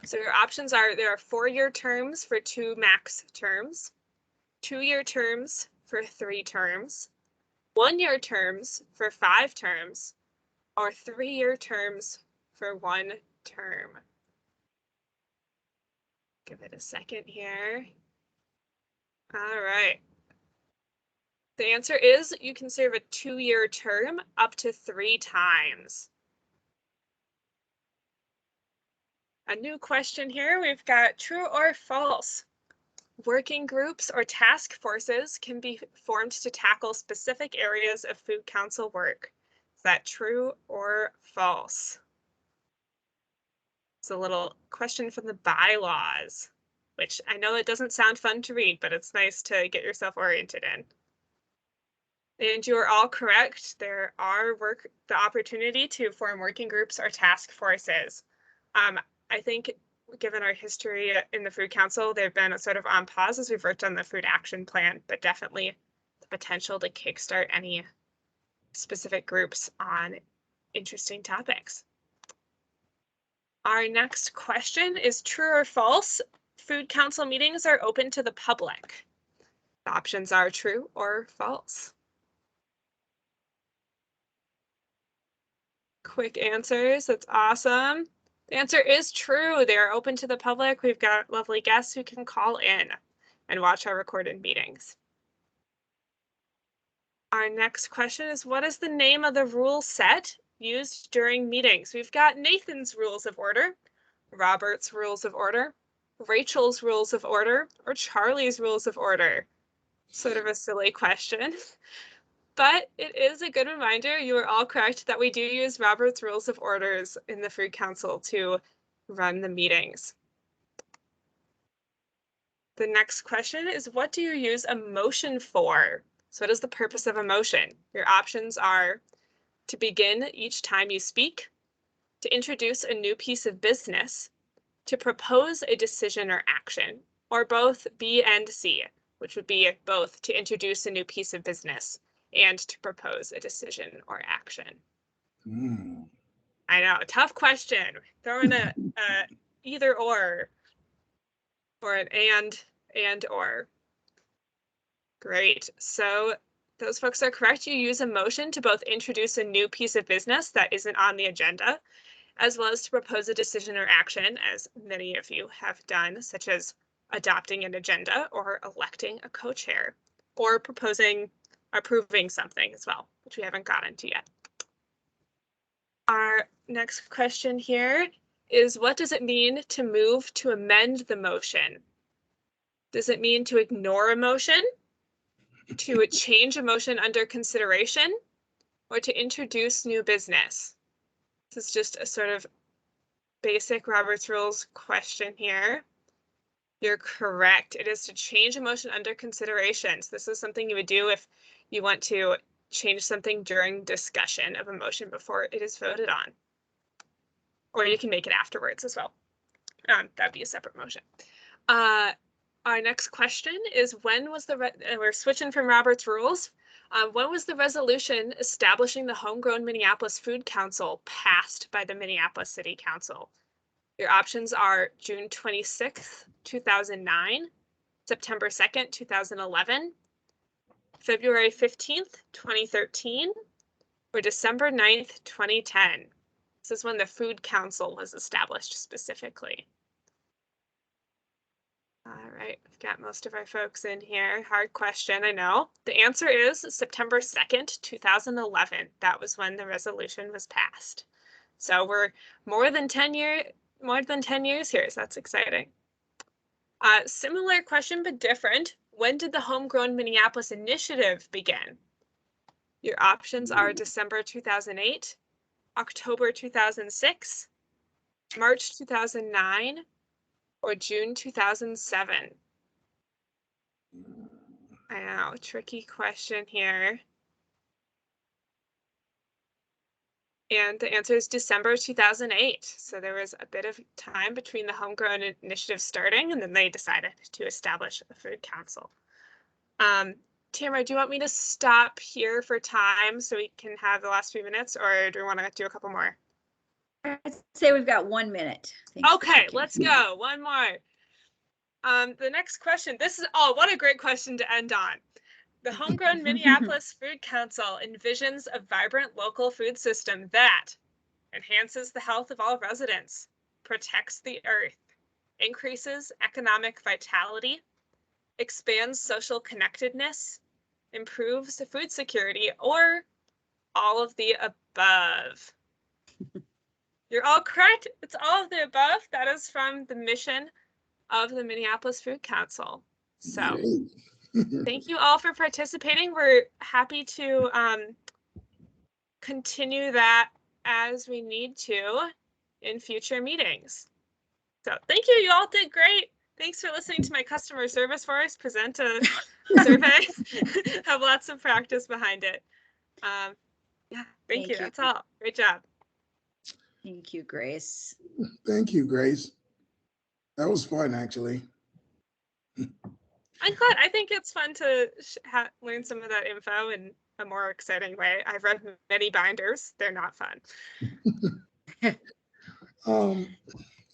So your options are there are 4-year terms for 2 max terms, 2-year terms for 3 terms, 1-year terms for 5 terms, or 3-year terms for 1 term. Give it a second here. All right. The answer is you can serve a 2-year term up to 3 times. A new question here, we've got true or false. Working groups or task forces can be formed to tackle specific areas of Food Council work. Is that true or false? It's a little question from the bylaws, which I know it doesn't sound fun to read, but it's nice to get yourself oriented in. And you are all correct. There are the opportunity to form working groups or task forces. I think given our history in the Food Council, they've been sort of on pause as we've worked on the Food Action Plan, but definitely the potential to kickstart any specific groups on interesting topics. Our next question is true or false? Food Council meetings are open to the public. The options are true or false. Quick answers, that's awesome. The answer is true. They are open to the public. We've got lovely guests who can call in and watch our recorded meetings. Our next question is, what is the name of the rule set used during meetings? We've got Nathan's Rules of Order, Robert's Rules of Order, Rachel's Rules of Order, or Charlie's Rules of Order. Sort of a silly question. But it is a good reminder, you are all correct, that we do use Robert's Rules of Orders in the Food Council to run the meetings. The next question is, what do you use a motion for? So what is the purpose of a motion? Your options are to begin each time you speak, to introduce a new piece of business, to propose a decision or action, or both B and C, which would be both to introduce a new piece of business and to propose a decision or action. I know, tough question. Throw in a either or an and or. Great. So those folks are correct. You use a motion to both introduce a new piece of business that isn't on the agenda, as well as to propose a decision or action, as many of you have done, such as adopting an agenda or electing a co-chair, or approving something as well, which we haven't gotten to yet. Our next question here is, what does it mean to move to amend the motion? Does it mean to ignore a motion, to change a motion under consideration, or to introduce new business? This is just a sort of basic Robert's Rules question here. You're correct. It is to change a motion under consideration. So this is something you would do if you want to change something during discussion of a motion before it is voted on. Or you can make it afterwards as well. That'd be a separate motion. Our next question is, when was we're switching from Robert's Rules. When was the resolution establishing the Homegrown Minneapolis Food Council passed by the Minneapolis City Council? Your options are June 26th, 2009, September 2nd, 2011, February 15th, 2013, or December 9th, 2010. This is when the Food Council was established specifically. All right, we've got most of our folks in here. Hard question, I know. The answer is September 2nd, 2011. That was when the resolution was passed. So we're more than 10 years here, so that's exciting. Similar question, but different. When did the Homegrown Minneapolis Initiative begin? Your options are December 2008, October 2006, March 2009, or June 2007. I know, tricky question here. And the answer is December 2008. So there was a bit of time between the Homegrown Initiative starting, and then they decided to establish a food council. Tamara, do you want me to stop here for time so we can have the last few minutes, or do we want to do a couple more? I'd say we've got 1 minute. Okay, let's go. One more. The next question, what a great question to end on. The Homegrown Minneapolis Food Council envisions a vibrant local food system that enhances the health of all residents, protects the earth, increases economic vitality, expands social connectedness, improves food security, or all of the above. You're all correct. It's all of the above. That is from the mission of the Minneapolis Food Council. So thank you all for participating. We're happy to continue that as we need to in future meetings. So thank you. You all did great. Thanks for listening to my customer service voice present a survey. Have lots of practice behind it. Yeah, thank you. That's all. Great job. Thank you, Grace. Thank you, Grace. That was fun, actually. I'm glad. I think it's fun to learn some of that info in a more exciting way. I've read many binders. They're not fun.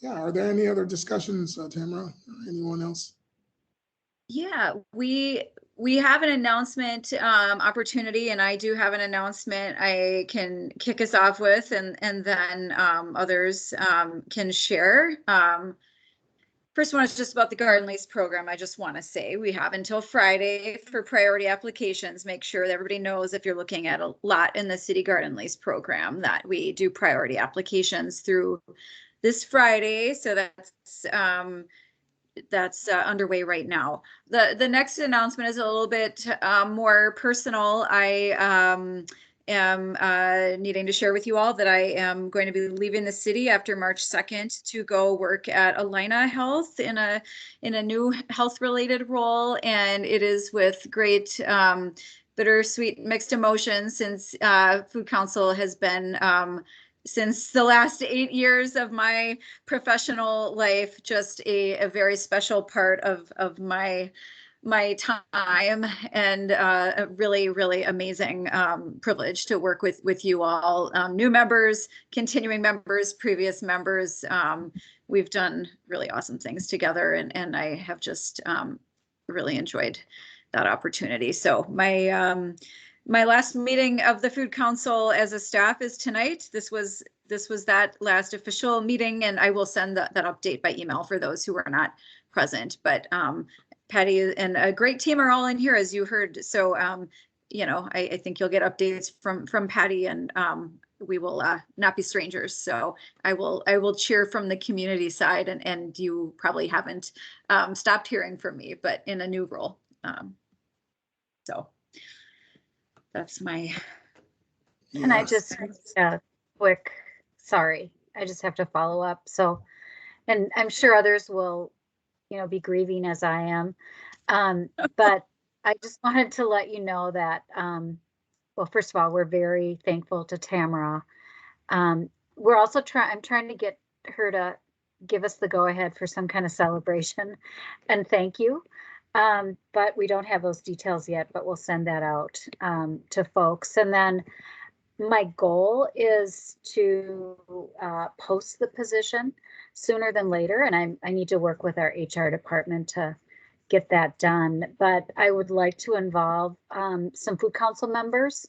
Yeah, are there any other discussions, Tamara, or anyone else? Yeah, we have an announcement opportunity, and I do have an announcement I can kick us off with, and then others can share. First one is just about the garden lease program. I just want to say we have until Friday for priority applications. Make sure that everybody knows, if you're looking at a lot in the city garden lease program, that we do priority applications through this Friday. So that's that's underway right now. The next announcement is a little bit more personal. I am needing to share with you all that I am going to be leaving the city after March 2nd to go work at Alina Health in a new health related role, and it is with great bittersweet mixed emotions, since Food Council has been since the last 8 years of my professional life, just a very special part of my time, and a really amazing privilege to work with you all, new members, continuing members, previous members. We've done really awesome things together, and I have just really enjoyed that opportunity. So my last meeting of the Food Council as a staff is tonight. This was that last official meeting, and I will send that update by email for those who were not present. But Patty and a great team are all in here, as you heard. So you know, I think you'll get updates from Patty, and we will not be strangers. So I will cheer from the community side, and you probably haven't stopped hearing from me, but in a new role. So that's my. Can I just quick, sorry, I just have to follow up. So, and I'm sure others will, you know, be grieving as I am. But I just wanted to let you know that, well, first of all, we're very thankful to Tamara. We're also I'm trying to get her to give us the go ahead for some kind of celebration and thank you. But we don't have those details yet, but we'll send that out to folks. And then my goal is to post the position sooner than later, and I need to work with our HR department to get that done. But I would like to involve some Food Council members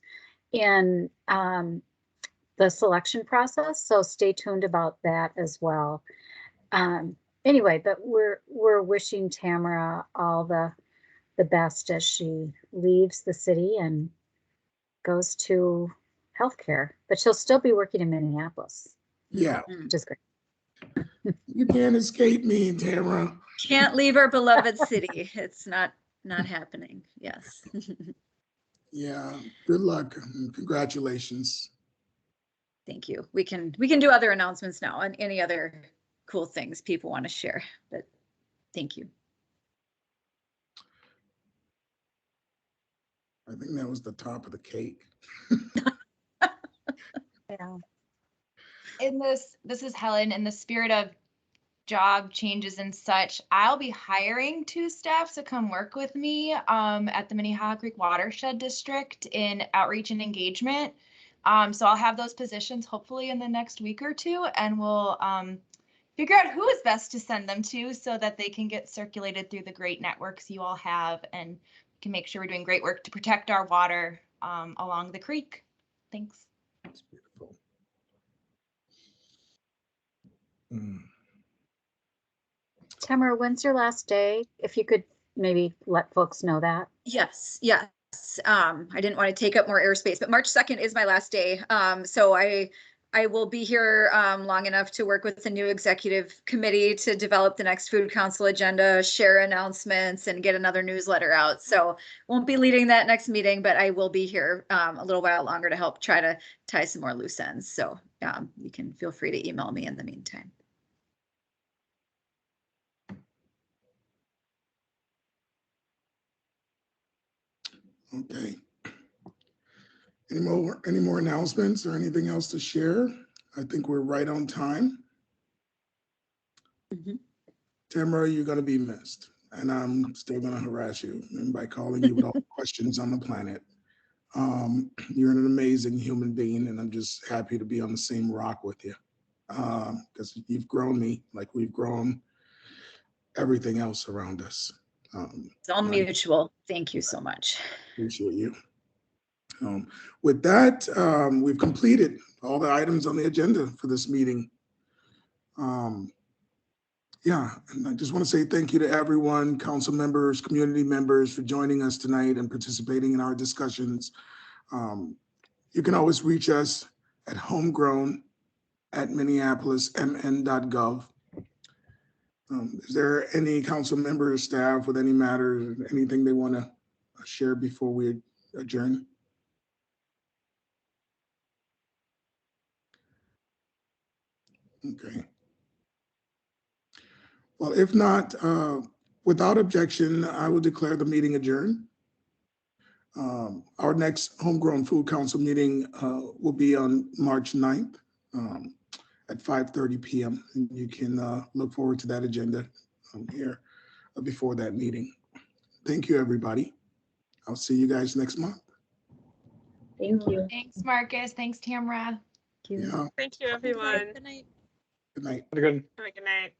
in the selection process, so stay tuned about that as well. Anyway, but we're wishing Tamara all the best as she leaves the city and goes to healthcare, but she'll still be working in Minneapolis. Yeah. Which is great. You can't escape me, Tamara. Can't leave our beloved city. It's not happening. Yes. Yeah. Good luck and congratulations. Thank you. We can do other announcements now and any other cool things people want to share, but thank you. I think that was the top of the cake. Yeah. This is Helen. In the spirit of job changes and such, I'll be hiring 2 staff to come work with me at the Minnehaha Creek Watershed District in outreach and engagement. So I'll have those positions hopefully in the next week or 2, and we'll figure out who is best to send them to so that they can get circulated through the great networks you all have, and we can make sure we're doing great work to protect our water along the creek. Thanks. That's beautiful. Tamara, when's your last day? If you could maybe let folks know that. Yes. I didn't want to take up more airspace, but March 2nd is my last day. So I will be here long enough to work with the new executive committee to develop the next Food Council agenda, share announcements, and get another newsletter out. So won't be leading that next meeting, but I will be here a little while longer to help try to tie some more loose ends. So you can feel free to email me in the meantime. Okay. Any more announcements or anything else to share? I think we're right on time. Tamara, you're going to be missed, and I'm still going to harass you by calling you with all the questions on the planet. You're an amazing human being, and I'm just happy to be on the same rock with you, because you've grown me like we've grown everything else around us. It's all mutual. Thank you so much. Appreciate you. With that, we've completed all the items on the agenda for this meeting. Yeah, and I just want to say thank you to everyone, council members, community members, for joining us tonight and participating in our discussions. You can always reach us at homegrown@minneapolismn.gov. Is there any council member or staff with any matters, anything they want to share before we adjourn? Okay. Well, if not, without objection, I will declare the meeting adjourned. Our next Homegrown Food Council meeting will be on March 9th at 5:30 p.m. And you can look forward to that agenda here before that meeting. Thank you, everybody. I'll see you guys next month. Thank you. Thanks, Marcus. Thanks, Tamara. Yeah. Thank you, everyone. Good night. Good night. Have a good. Have a good night.